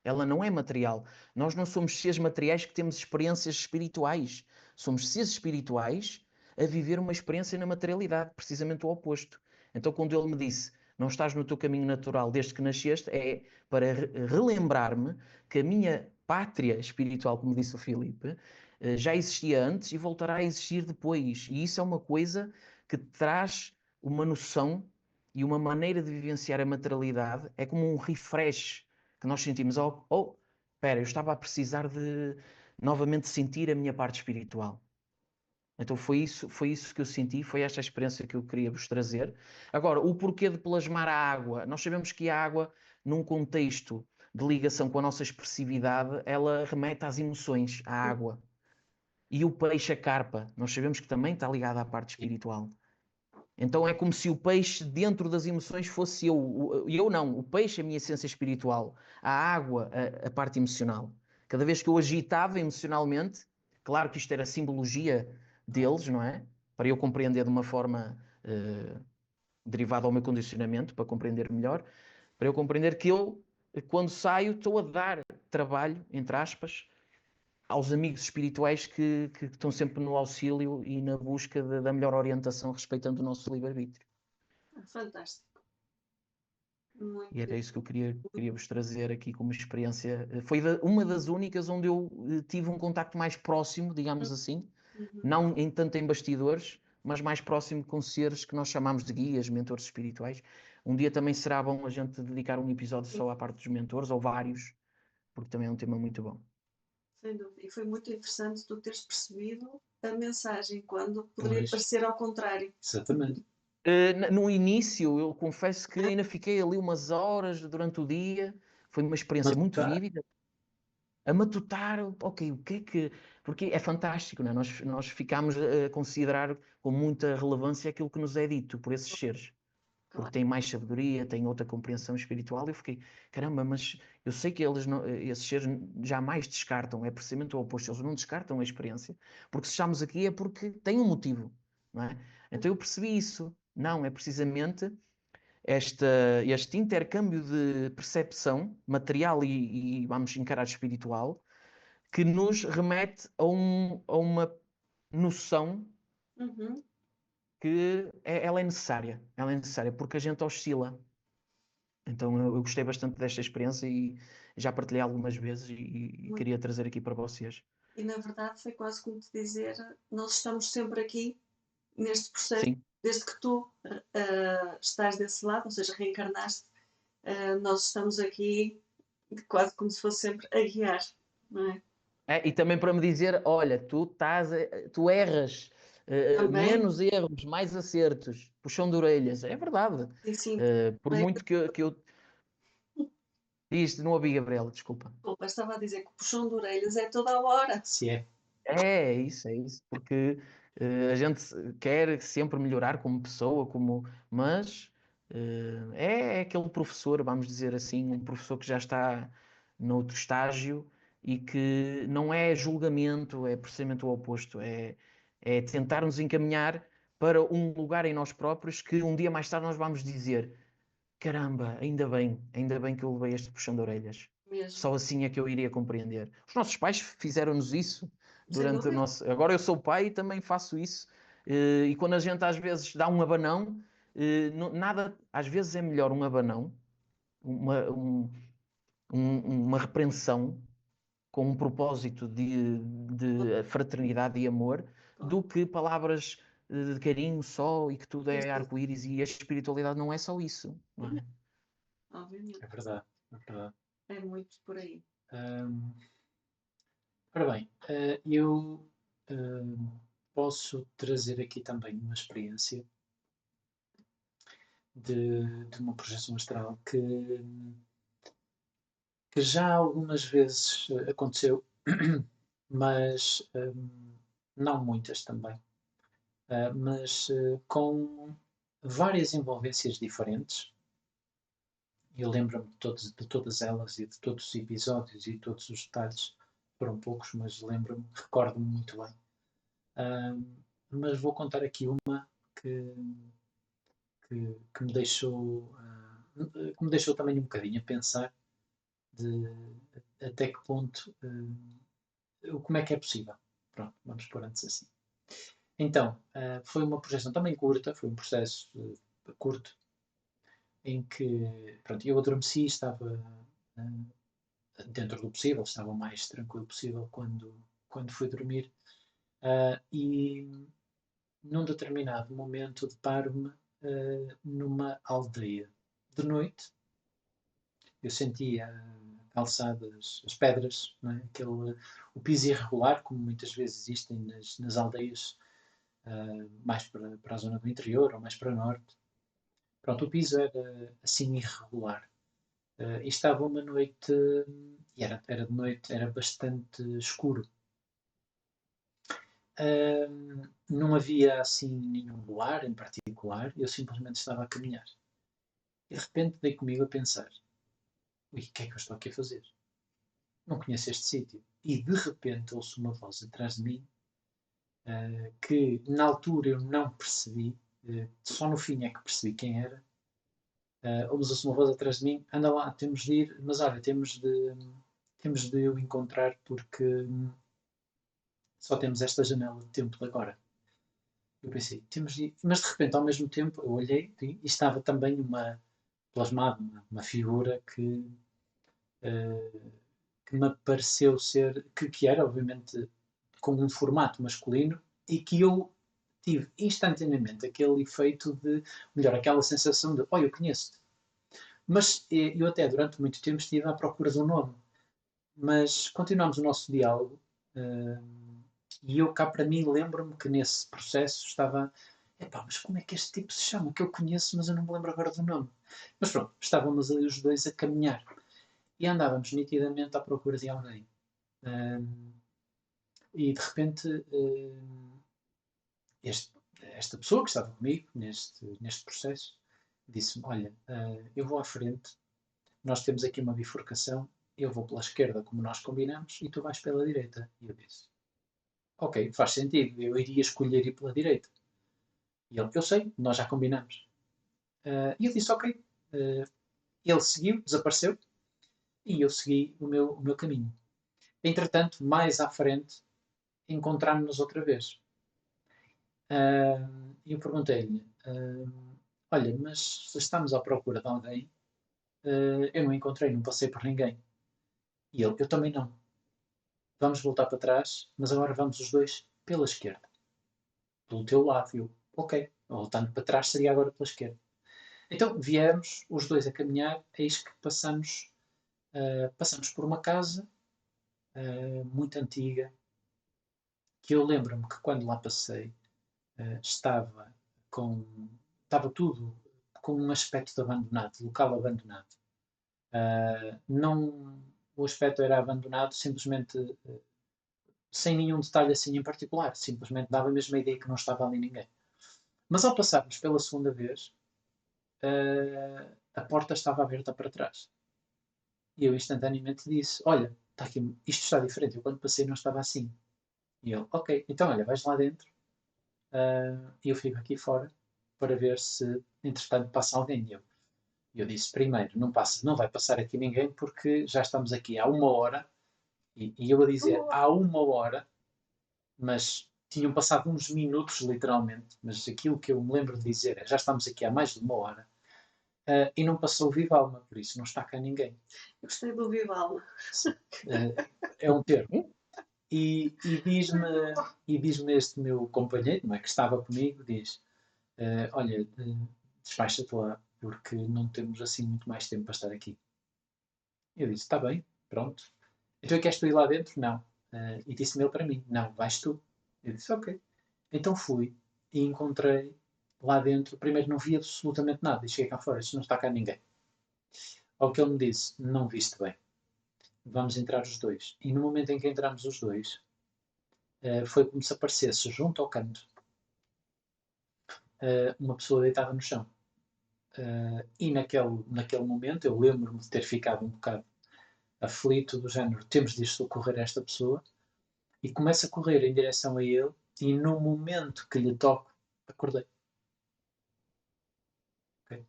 Ela não é material. Nós não somos seres materiais que temos experiências espirituais. Somos seres espirituais a viver uma experiência na materialidade, precisamente o oposto. Então, quando ele me disse, não estás no teu caminho natural desde que nasceste, é para relembrar-me que a minha pátria espiritual, como disse o Filipe, já existia antes e voltará a existir depois. E isso é uma coisa que traz uma noção e uma maneira de vivenciar a materialidade. É como um refresh que nós sentimos. Espera, eu estava a precisar de novamente sentir a minha parte espiritual. Então foi isso que eu senti, foi esta experiência que eu queria vos trazer. Agora, o porquê de plasmar a água. Nós sabemos que a água, num contexto de ligação com a nossa expressividade, ela remete às emoções, à água. E o peixe, a carpa, nós sabemos que também está ligado à parte espiritual. Então é como se o peixe dentro das emoções fosse eu. Eu não, o peixe é a minha essência espiritual. A água, a parte emocional. Cada vez que eu agitava emocionalmente, claro que isto era simbologia deles, não é? Para eu compreender de uma forma derivada ao meu condicionamento, para compreender melhor, para eu compreender que eu, quando saio, estou a dar trabalho, entre aspas, aos amigos espirituais que estão sempre no auxílio e na busca da melhor orientação, respeitando o nosso livre-arbítrio. Fantástico. Muito E era isso que eu queria vos trazer aqui como experiência. Foi uma das únicas onde eu tive um contacto mais próximo, digamos assim, não tanto em bastidores, mas mais próximo com seres que nós chamamos de guias, mentores espirituais. Um dia também será bom a gente dedicar um episódio só à parte dos mentores, ou vários, porque também é um tema muito bom. Sem dúvida. E foi muito interessante tu teres percebido a mensagem, quando poderia parecer ao contrário. Exatamente. No início, eu confesso que ainda fiquei ali umas horas durante o dia. Foi uma experiência muito vívida. A matutar, ok, o que é que... Porque é fantástico, não é? Nós ficamos a considerar com muita relevância aquilo que nos é dito por esses seres. Porque têm mais sabedoria, têm outra compreensão espiritual. Eu fiquei, caramba, mas eu sei que esses seres jamais descartam. É precisamente o oposto. Eles não descartam a experiência. Porque se estamos aqui é porque tem um motivo, não é? Então eu percebi isso. Não, é precisamente este intercâmbio de percepção material e vamos encarar espiritual, que nos remete a uma noção que ela é necessária. Ela é necessária porque a gente oscila. Então eu gostei bastante desta experiência e já partilhei algumas vezes e queria trazer aqui para vocês. E na verdade foi quase como te dizer, nós estamos sempre aqui neste processo, Sim. desde que tu estás desse lado, ou seja, reencarnaste, nós estamos aqui quase como se fosse sempre a guiar, não é? E também para me dizer, olha, tu erras, Também, menos erros, mais acertos, puxão de orelhas. É verdade. e sim, Por também, muito que eu... Isto não ouvi, Gabriela, desculpa. desculpa, estava a dizer que o puxão de orelhas é toda a hora. Se é. É isso, porque a gente quer sempre melhorar como pessoa, mas é aquele professor, vamos dizer assim, um professor que já está noutro estágio e que não é julgamento, é precisamente o oposto, é tentar nos encaminhar para um lugar em nós próprios que um dia mais tarde nós vamos dizer: caramba, ainda bem que eu levei este puxão de orelhas. Mesmo, Só assim é que eu iria compreender. Os nossos pais fizeram-nos isso sem durante o dúvida. nosso. Agora eu sou pai e também faço isso. E quando a gente às vezes dá um abanão, nada, às vezes é melhor um abanão, uma, um- uma repreensão com um propósito de fraternidade e amor, do que palavras de carinho só e que tudo Sim, é sim, arco-íris e a espiritualidade não é só isso, não é? obviamente, É verdade. É verdade. é muito por aí. Ahm, ora bem, eu posso trazer aqui também uma experiência de uma projeção astral que já algumas vezes aconteceu, mas não muitas também. Mas com várias envolvências diferentes. Eu lembro-me de todas elas e de todos os episódios e todos os detalhes. Foram poucos, mas lembro-me, recordo-me muito bem. Mas vou contar aqui uma que, que me deixou também um bocadinho a pensar de até que ponto como é que é possível. Pronto, vamos pôr antes assim. Então, foi uma projeção também curta, foi um processo curto, em que pronto, eu adormeci, estava dentro do possível, estava o mais tranquilo possível quando fui dormir. E num determinado momento deparo-me numa aldeia. De noite, eu sentia calçadas, as pedras, não é? O piso irregular, como muitas vezes existem nas aldeias, mais para a zona do interior ou mais para o norte. Pronto, o piso era assim irregular. E estava uma noite, e era de noite, era bastante escuro. Não havia assim nenhum luar em particular, eu simplesmente estava a caminhar. E de repente dei comigo a pensar: ui, o que é que eu estou aqui a fazer? Não conheço este sítio. E de repente ouço uma voz atrás de mim que na altura eu não percebi, só no fim é que percebi quem era. Ouço uma voz atrás de mim: anda lá, temos de ir, mas olha, temos de o encontrar porque só temos esta janela de tempo de agora. Eu pensei, temos de ir. Mas de repente, ao mesmo tempo, eu olhei e estava também plasmada, uma figura uh, que me pareceu ser, que era obviamente com um formato masculino e que eu tive instantaneamente aquele efeito de, melhor, aquela sensação de, eu conheço-te. Mas eu até durante muito tempo estive à procura de um nome. Mas continuamos o nosso diálogo e eu cá para mim lembro-me que nesse processo estava, mas como é que este tipo se chama? Que eu conheço, mas eu não me lembro agora do nome. Mas pronto, estávamos ali os dois a caminhar e andávamos nitidamente à procura de alguém. E de repente esta pessoa que estava comigo neste processo disse-me: olha, eu vou à frente, nós temos aqui uma bifurcação, eu vou pela esquerda como nós combinamos e tu vais pela direita. E eu disse: ok, faz sentido, eu iria escolher ir pela direita. E ele: eu sei, nós já combinamos. E eu disse: ok. Ele seguiu, desapareceu e eu segui o meu caminho. Entretanto, mais à frente, encontrámos-nos outra vez. E eu perguntei-lhe: olha, mas se estamos à procura de alguém, eu não encontrei, não passei por ninguém. E ele: eu também não. Vamos voltar para trás, mas agora vamos os dois pela esquerda. Do teu lado. Eu: ok, voltando para trás seria agora pela esquerda. Então viemos os dois a caminhar, eis que passamos por uma casa muito antiga, que eu lembro-me que quando lá passei estava com estava tudo com um aspecto de abandonado, local abandonado. Não, o aspecto era abandonado simplesmente sem nenhum detalhe assim em particular, simplesmente dava a mesma ideia que não estava ali ninguém. Mas ao passarmos pela segunda vez, a porta estava aberta para trás. E eu instantaneamente disse: Olha, está aqui, isto está diferente. Eu quando passei não estava assim. E ele: Ok, então olha, vais lá dentro e eu fico aqui fora para ver se, entretanto, passa alguém. E eu disse: Primeiro, não vai passar aqui ninguém porque já estamos aqui há 1 hora. E eu a dizer há 1 hora, mas tinham passado uns minutos, literalmente. Mas aquilo que eu me lembro de dizer é: já estamos aqui há mais de 1 hora. E não passou viva alma, por isso não está cá ninguém. Eu gostei do Viva Alma. É um termo. E diz-me este meu companheiro, não é, que estava comigo, diz, olha, despacha-te lá, porque não temos assim muito mais tempo para estar aqui. Eu disse, está bem, pronto. Então queres tu ir lá dentro? Não. E disse-me ele para mim, não, vais tu. Eu disse, ok. Então fui e encontrei lá dentro, primeiro não vi absolutamente nada, e cheguei cá fora, disse, não está cá ninguém. Ao que ele me disse, não viste bem, vamos entrar os dois. E no momento em que entramos os dois, foi como se aparecesse junto ao canto uma pessoa deitada no chão. E naquele momento eu lembro-me de ter ficado um bocado aflito, do género, temos de socorrer esta pessoa, e começo a correr em direção a ele, e no momento que lhe toco, acordei. Okay?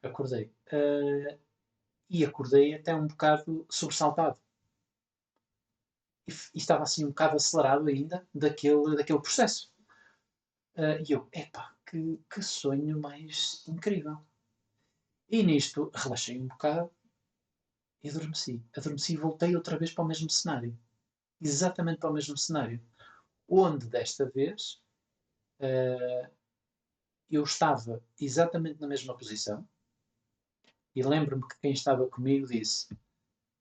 Acordei. E acordei até um bocado sobressaltado. E estava assim um bocado acelerado ainda daquele processo. E eu, epá, que sonho mais incrível. E nisto relaxei um bocado e adormeci. Adormeci e voltei outra vez para o mesmo cenário. Exatamente para o mesmo cenário. Onde desta vez eu estava exatamente na mesma posição e lembro-me que quem estava comigo disse: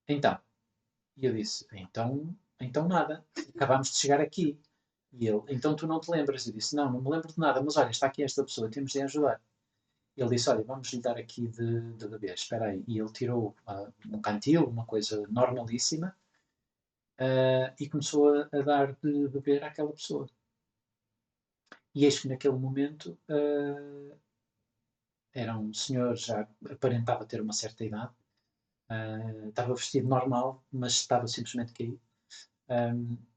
Então. E eu disse: Então nada. Acabámos de chegar aqui. E ele: Então tu não te lembras? Eu disse: Não me lembro de nada, mas olha, está aqui esta pessoa, temos de ajudar. Ele disse: Olha, vamos lhe dar aqui de beber, espera aí. E ele tirou um cantil, uma coisa normalíssima, e começou a dar de beber àquela pessoa. E eis que naquele momento era um senhor, já aparentava ter uma certa idade, estava vestido normal, mas estava simplesmente caído.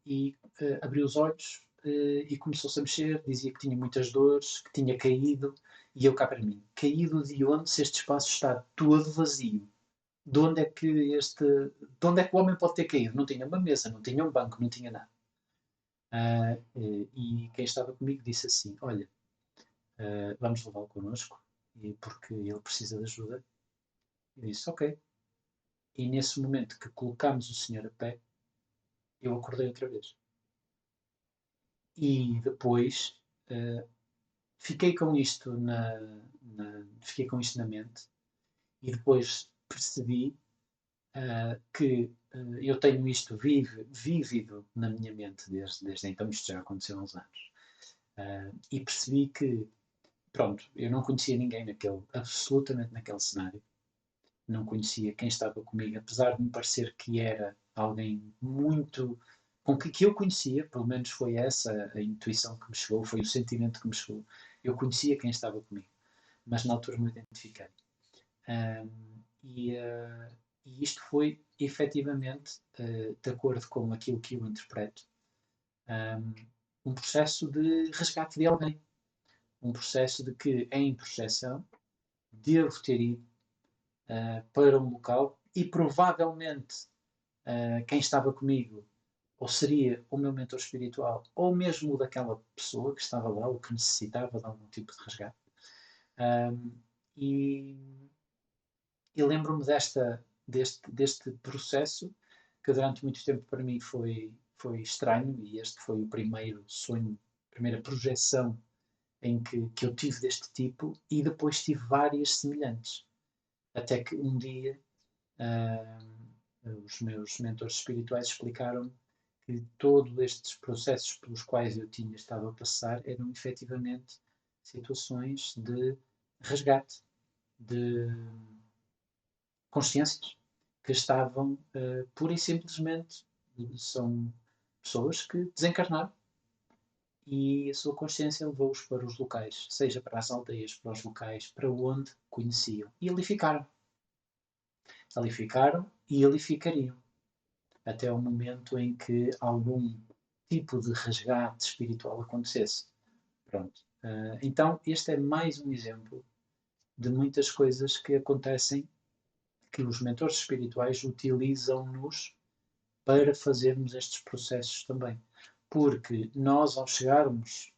E abriu os olhos e começou-se a mexer, dizia que tinha muitas dores, que tinha caído, e eu cá para mim, caído de onde se este espaço está todo vazio? De onde é que de onde é que o homem pode ter caído? Não tinha uma mesa, não tinha um banco, não tinha nada. E quem estava comigo disse assim, olha, vamos levá-lo connosco, porque ele precisa de ajuda. Eu disse, ok. E nesse momento que colocámos o senhor a pé, eu acordei outra vez. E depois fiquei com isto fiquei com isto na mente e depois percebi que eu tenho isto vívido na minha mente desde então, isto já aconteceu há uns anos. E percebi que, pronto, eu não conhecia ninguém absolutamente naquele cenário. Não conhecia quem estava comigo, apesar de me parecer que era alguém muito com que eu conhecia, pelo menos foi essa a intuição que me chegou, foi o sentimento que me chegou. Eu conhecia quem estava comigo, mas na altura me identifiquei. E isto foi efetivamente, de acordo com aquilo que eu interpreto, um processo de resgate de alguém. Um processo de que, em projeção, devo ter ido para um local e provavelmente quem estava comigo ou seria o meu mentor espiritual ou mesmo o daquela pessoa que estava lá ou que necessitava de algum tipo de resgate. E lembro-me deste processo que durante muito tempo para mim foi estranho, e este foi o primeiro sonho, a primeira projeção que eu tive deste tipo e depois tive várias semelhantes. Até que um dia os meus mentores espirituais explicaram que todos estes processos pelos quais eu tinha estado a passar eram efetivamente situações de resgate de consciências que estavam pura e simplesmente, são pessoas que desencarnaram e a sua consciência levou-os para os locais, seja para as aldeias, para os locais, para onde conheciam. E ali ficaram. Ali ficaram e ali ficariam. Até o momento em que algum tipo de resgate espiritual acontecesse. Pronto. Então, este é mais um exemplo de muitas coisas que acontecem, que os mentores espirituais utilizam-nos para fazermos estes processos também. Porque nós, ao chegarmos...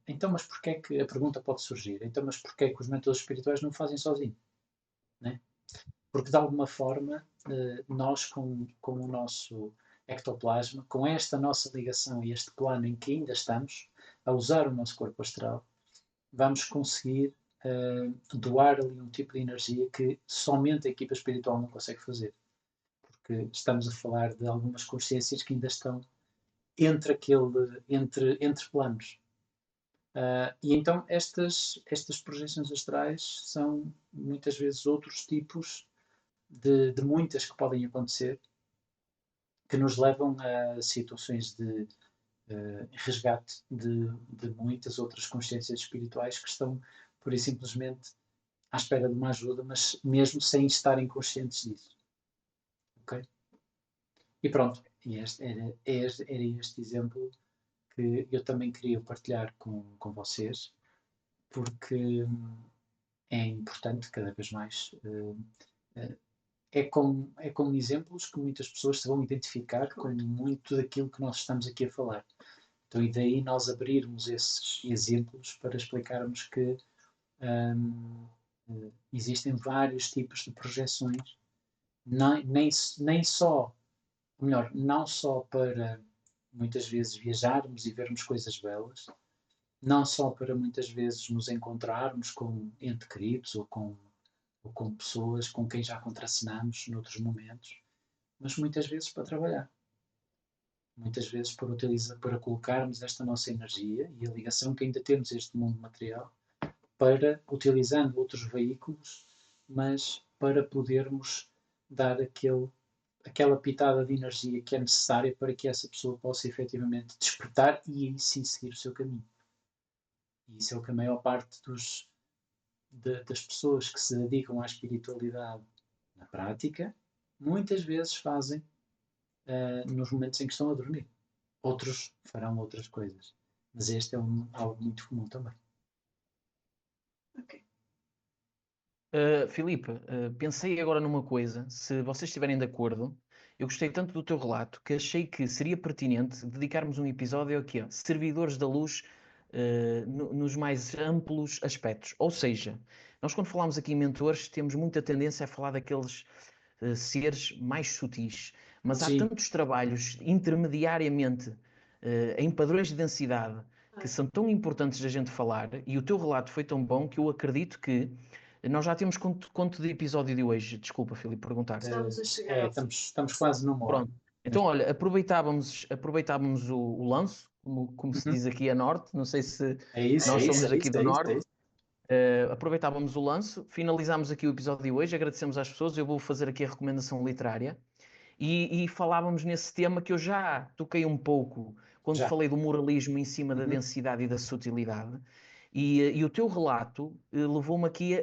então, mas porquê é que... A pergunta pode surgir. Então, mas porquê é que os mentores espirituais não fazem sozinhos? Né? Porque, de alguma forma, nós, com o nosso ectoplasma, com esta nossa ligação e este plano em que ainda estamos, a usar o nosso corpo astral, vamos conseguir doar ali um tipo de energia que somente a equipa espiritual não consegue fazer. Porque estamos a falar de algumas consciências que ainda estão entre planos. E então estas projeções astrais são muitas vezes outros tipos de muitas que podem acontecer, que nos levam a situações de resgate de muitas outras consciências espirituais que estão pura e simplesmente à espera de uma ajuda, mas mesmo sem estarem conscientes disso. Ok? E pronto, era este exemplo que eu também queria partilhar com vocês, porque é importante cada vez mais. É com exemplos que muitas pessoas se vão identificar com muito daquilo que nós estamos aqui a falar. Então, e daí nós abrirmos esses exemplos para explicarmos que existem vários tipos de projeções, nem só, ou melhor, não só para muitas vezes viajarmos e vermos coisas belas, não só para muitas vezes nos encontrarmos com entes queridos ou com pessoas com quem já contracenamos noutros momentos, mas muitas vezes para trabalhar. Muitas vezes para colocarmos esta nossa energia e a ligação que ainda temos a este mundo material, para, utilizando outros veículos, mas para podermos dar aquela pitada de energia que é necessária para que essa pessoa possa efetivamente despertar e aí sim seguir o seu caminho. E isso é o que a maior parte das pessoas que se dedicam à espiritualidade na prática, muitas vezes fazem nos momentos em que estão a dormir. Outros farão outras coisas. Mas este é algo muito comum também. Ok. Filipe, pensei agora numa coisa, se vocês estiverem de acordo, eu gostei tanto do teu relato que achei que seria pertinente dedicarmos um episódio aqui, ó, servidores da luz, nos mais amplos aspectos. Ou seja, nós quando falamos aqui em mentores, temos muita tendência a falar daqueles seres mais sutis, mas há Sim. tantos trabalhos intermediariamente em padrões de densidade que são tão importantes da gente falar, e o teu relato foi tão bom que eu acredito que nós já temos quanto de episódio de hoje? Desculpa, Filipe, perguntar. Estamos a chegar. Estamos quase numa hora. Pronto. Então, olha, aproveitávamos o lanço, como se diz aqui a norte, não sei se nós somos daqui do norte. Aproveitávamos o lanço, finalizámos aqui o episódio de hoje, agradecemos às pessoas, eu vou fazer aqui a recomendação literária e falávamos nesse tema que eu já toquei um pouco quando falei do moralismo em cima da densidade e da sutilidade. E o teu relato levou-me aqui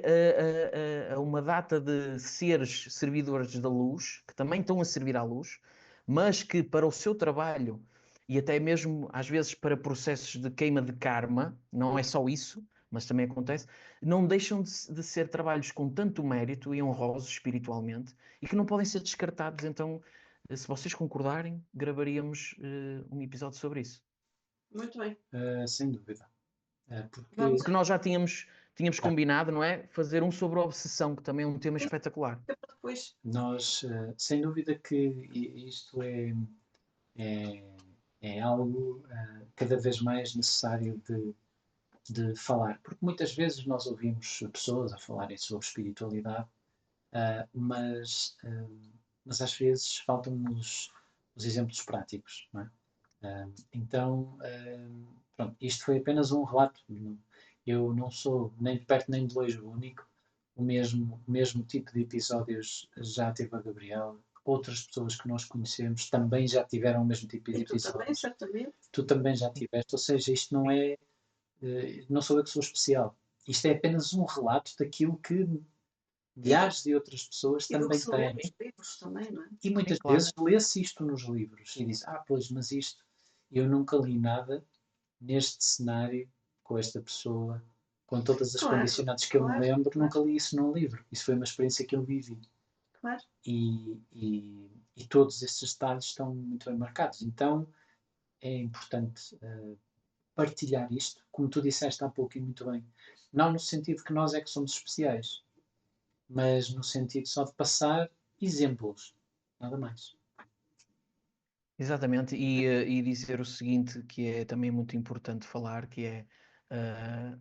a uma data de seres servidores da luz, que também estão a servir à luz, mas que para o seu trabalho e até mesmo às vezes para processos de queima de karma, não é só isso, mas também acontece, não deixam de ser trabalhos com tanto mérito e honrosos espiritualmente e que não podem ser descartados. Então, se vocês concordarem, gravaríamos um episódio sobre isso. Muito bem. Sem dúvida. Porque nós já tínhamos combinado, não é? Fazer um sobre a obsessão, que também é um tema espetacular. Depois. Nós, sem dúvida que isto é algo cada vez mais necessário de falar. Porque muitas vezes nós ouvimos pessoas a falarem sobre espiritualidade, mas às vezes faltam-nos os exemplos práticos, não é? Então, pronto, isto foi apenas um relato. Eu não sou nem de perto nem de longe o único. O mesmo tipo de episódios já teve a Gabriela. Outras pessoas que nós conhecemos também já tiveram o mesmo tipo de E tu também, episódios. certamente. Tu também já tiveste. Ou seja, isto não é. Não sou eu que sou especial. Isto é apenas um relato daquilo que milhares de outras pessoas E do que também se lê têm. nos livros também, não é? E muitas claro. vezes lê-se isto nos livros e diz, pois, mas isto, eu nunca li nada neste cenário, com esta pessoa, com todas as Claro, condicionantes que eu me claro, lembro, claro. nunca li isso num livro. Isso foi uma experiência que eu vivi. Claro. E todos esses detalhes estão muito bem marcados. Então, é importante partilhar isto, como tu disseste há pouco e muito bem. Não no sentido que nós é que somos especiais, mas no sentido só de passar exemplos, nada mais. Exatamente, e dizer o seguinte, que é também muito importante falar, que é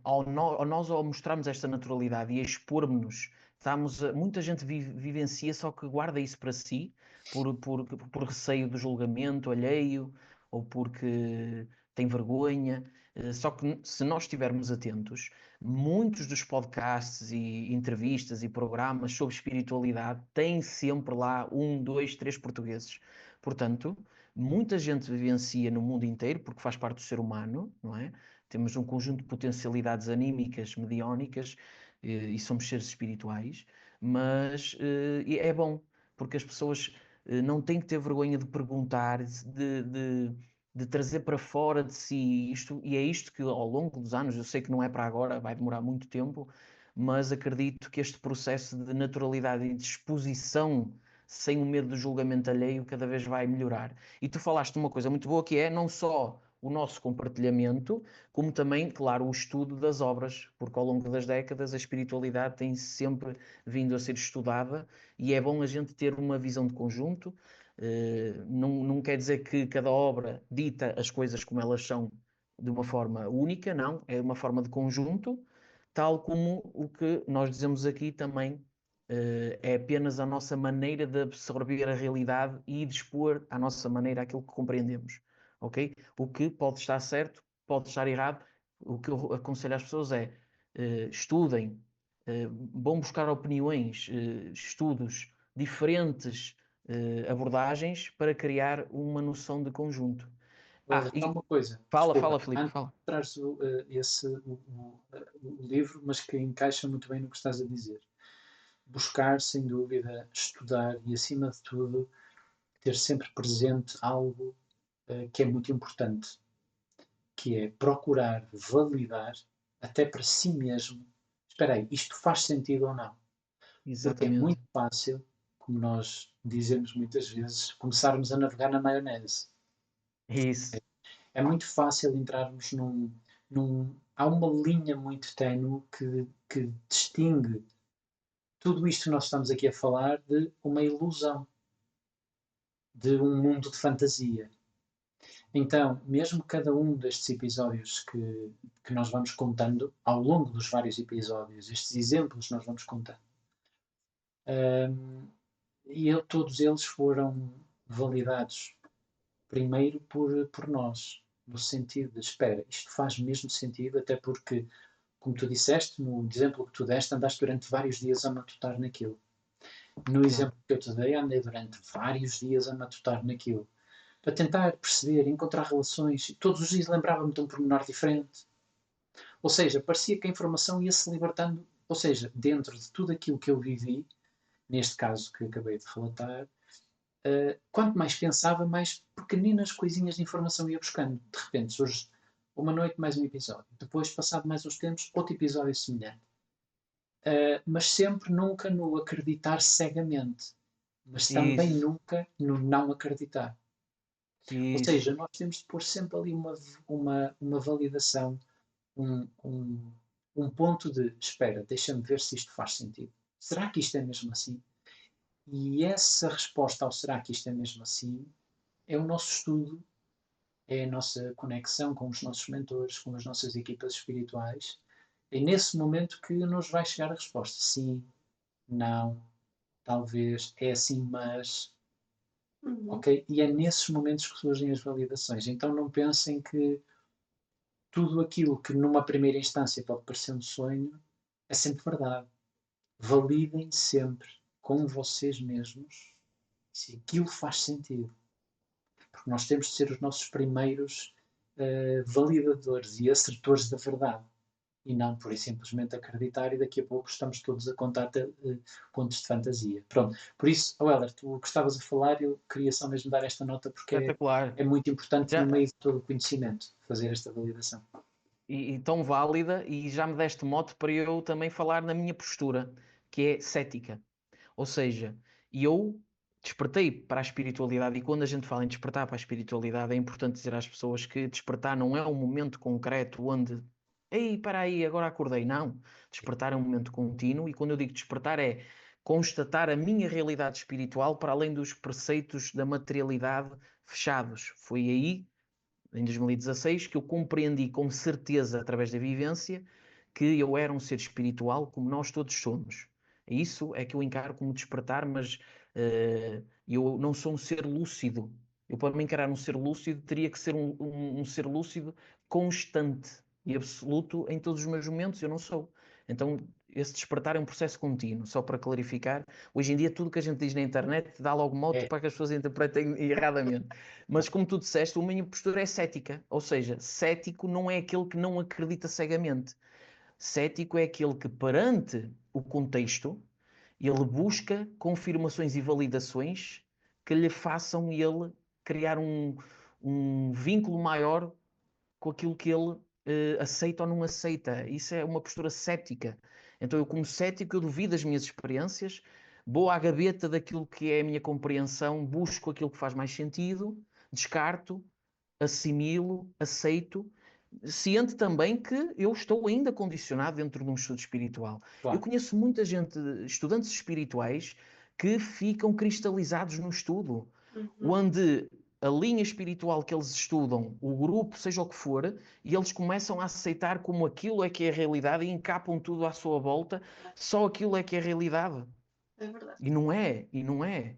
ao mostrarmos esta naturalidade e expormos-nos, muita gente vivencia, só que guarda isso para si, por receio do julgamento alheio, ou porque tem vergonha. Só que se nós estivermos atentos, muitos dos podcasts e entrevistas e programas sobre espiritualidade têm sempre lá um, dois, três portugueses. Portanto, muita gente vivencia no mundo inteiro, porque faz parte do ser humano, não é? Temos um conjunto de potencialidades anímicas, mediónicas, e somos seres espirituais, mas é bom, porque as pessoas não têm que ter vergonha de perguntar, de trazer para fora de si isto, e é isto que ao longo dos anos, eu sei que não é para agora, vai demorar muito tempo, mas acredito que este processo de naturalidade e de exposição sem o medo do julgamento alheio cada vez vai melhorar. E tu falaste de uma coisa muito boa que é não só o nosso compartilhamento, como também, claro, o estudo das obras, porque ao longo das décadas a espiritualidade tem sempre vindo a ser estudada e é bom a gente ter uma visão de conjunto. Não quer dizer que cada obra dita as coisas como elas são de uma forma única, não, é uma forma de conjunto, tal como o que nós dizemos aqui também é apenas a nossa maneira de absorver a realidade e de expor à nossa maneira aquilo que compreendemos, ok? O que pode estar certo, pode estar errado. O que eu aconselho às pessoas é estudem, vão buscar opiniões, estudos, diferentes abordagens para criar uma noção de conjunto. Só uma coisa, Fala, desculpa, Filipe, antes fala. de trares o livro, mas que encaixa muito bem no que estás a dizer. Buscar, sem dúvida, estudar e, acima de tudo, ter sempre presente algo que é muito importante, que é procurar validar até para si mesmo. Espera aí, isto faz sentido ou não? Porque é Exatamente. muito fácil, como nós dizemos muitas vezes, começarmos a navegar na maionese. Isso. É muito fácil entrarmos há uma linha muito ténue que distingue tudo isto que nós estamos aqui a falar de uma ilusão, de um mundo de fantasia. Então, mesmo cada um destes episódios que nós vamos contando, ao longo dos vários episódios, estes exemplos que nós vamos contando, todos eles foram validados primeiro por nós, no sentido de, espera, isto faz mesmo sentido, até porque, como tu disseste, no exemplo que tu deste, andaste durante vários dias a matutar naquilo. No exemplo que eu te dei, andei durante vários dias a matutar naquilo. Para tentar perceber, encontrar relações. Todos os dias lembrava-me de um pormenor diferente. Ou seja, parecia que a informação ia se libertando. Ou seja, dentro de tudo aquilo que eu vivi, neste caso que acabei de relatar, quanto mais pensava, mais pequeninas coisinhas de informação ia buscando. De repente surge uma noite mais um episódio. Depois, passado mais uns tempos, outro episódio semelhante. Mas sempre nunca no acreditar cegamente. Mas também Isso. nunca no não acreditar. Ou Isso. seja, nós temos de pôr sempre ali uma validação, um ponto de espera, deixa-me ver se isto faz sentido. Será que isto é mesmo assim? E essa resposta ao será que isto é mesmo assim é o nosso estudo é a nossa conexão com os nossos mentores, com as nossas equipas espirituais. É nesse momento que nos vai chegar a resposta. Sim, não, talvez, é assim, mas... Ok? E é nesses momentos que surgem as validações. Então não pensem que tudo aquilo que numa primeira instância pode parecer um sonho é sempre verdade. Validem sempre com vocês mesmos se aquilo faz sentido. Porque nós temos de ser os nossos primeiros validadores e assertores da verdade. E não por simplesmente acreditar e daqui a pouco estamos todos a contar contos de fantasia. Pronto. Por isso, Heller, tu gostavas a falar, eu queria só mesmo dar esta nota porque Espetacular. é muito importante Já, no meio de todo o conhecimento fazer esta validação. e tão válida, e já me deste mote para eu também falar na minha postura, que é cética. Ou seja, eu despertei para a espiritualidade, e quando a gente fala em despertar para a espiritualidade, é importante dizer às pessoas que despertar não é um momento concreto onde, ei, para aí, agora acordei. Não. Despertar é um momento contínuo, e quando eu digo despertar é constatar a minha realidade espiritual para além dos preceitos da materialidade fechados. Foi aí, em 2016, que eu compreendi com certeza, através da vivência, que eu era um ser espiritual como nós todos somos. Isso é que eu encaro como despertar, mas eu não sou um ser lúcido. Eu, para me encarar um ser lúcido, teria que ser um ser lúcido constante e absoluto em todos os meus momentos. Eu não sou. Então, esse despertar é um processo contínuo. Só para clarificar, hoje em dia tudo que a gente diz na internet dá logo mote para que as pessoas interpretem erradamente. Mas como tu disseste, a minha postura é cética. Ou seja, cético não é aquele que não acredita cegamente. Cético é aquele que, perante o contexto, ele busca confirmações e validações que lhe façam ele criar um vínculo maior com aquilo que ele aceita ou não aceita. Isso é uma postura cética. Então eu, como cético, eu duvido das minhas experiências, vou à gaveta daquilo que é a minha compreensão, busco aquilo que faz mais sentido, descarto, assimilo, aceito, ciente também que eu estou ainda condicionado dentro de um estudo espiritual. Claro. Eu conheço muita gente, estudantes espirituais, que ficam cristalizados no estudo, onde a linha espiritual que eles estudam, o grupo, seja o que for, e eles começam a aceitar como aquilo é que é a realidade e encapam tudo à sua volta, só aquilo é que é a realidade. É verdade. E não é, e não é.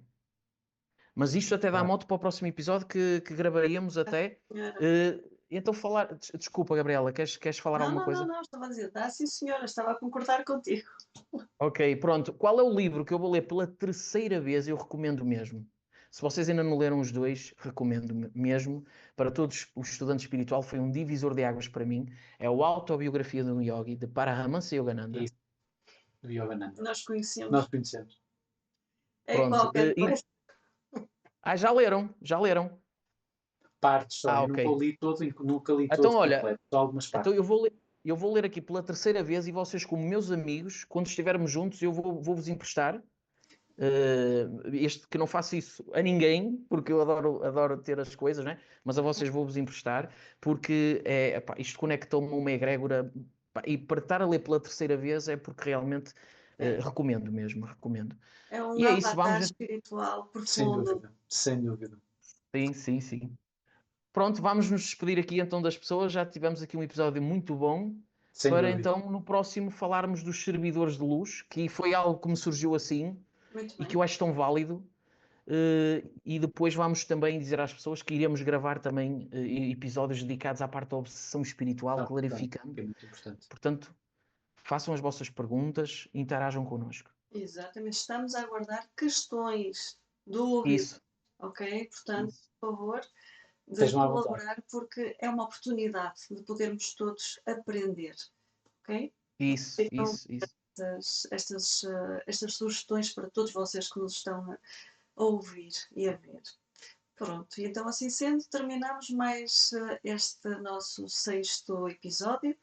Mas isto até dá moto para o próximo episódio que gravaríamos até. Então falar... Desculpa, Gabriela, queres falar alguma coisa? Não, estava a dizer, sim senhora, estava a concordar contigo. Ok, pronto. Qual é o livro que eu vou ler pela terceira vez? Eu recomendo mesmo. Se vocês ainda não leram os dois, recomendo mesmo. Para todos os estudantes espiritual, foi um divisor de águas para mim. É o Autobiografia de um Yogi, de Paramahansa Yogananda. Isso. Do Yogananda. Nós conhecemos. Nós conhecemos. É Pronto. qualquer coisa. Já leram? Já leram? Partes só. Eu ok. nunca li Então, todo olha, completo. Só algumas partes. então eu vou ler aqui pela terceira vez e vocês, como meus amigos, quando estivermos juntos, eu vou-vos emprestar. Que não faço isso a ninguém, porque eu adoro ter as coisas, né? Mas a vocês vou-vos emprestar, porque isto conectou-me a uma egrégora, e para estar a ler pela terceira vez é porque realmente recomendo mesmo, recomendo. É um E é isso, avatar vamos. espiritual Sem profundo. dúvida. Sem dúvida. Sim. Pronto, vamos nos despedir aqui então das pessoas. Já tivemos aqui um episódio muito bom. Sem Para dúvida. então no próximo falarmos dos servidores de luz, que foi algo que me surgiu assim Muito e bem. que eu acho tão válido. E depois vamos também dizer às pessoas que iremos gravar também episódios dedicados à parte da obsessão espiritual, clarificando. É muito importante. Portanto, façam as vossas perguntas, interajam connosco. Exatamente. Estamos a aguardar questões, dúvidas. Isso. Ok? Portanto, Isso. por favor, de Estejam à colaborar, porque é uma oportunidade de podermos todos aprender. Ok? Isso. Estas sugestões para todos vocês que nos estão a ouvir e a ver. Pronto, e então assim sendo, terminamos mais este nosso 6º episódio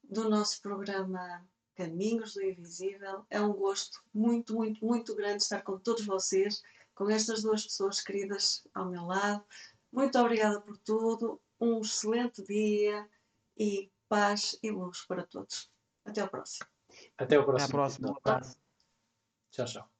do nosso programa Caminhos do Invisível. É um gosto muito, muito, muito grande estar com todos vocês, com estas duas pessoas queridas ao meu lado. Muito obrigada por tudo, um excelente dia e paz e luz para todos. Até ao próximo. Até o próximo. Até à próxima. Um abraço. Tchau, tchau.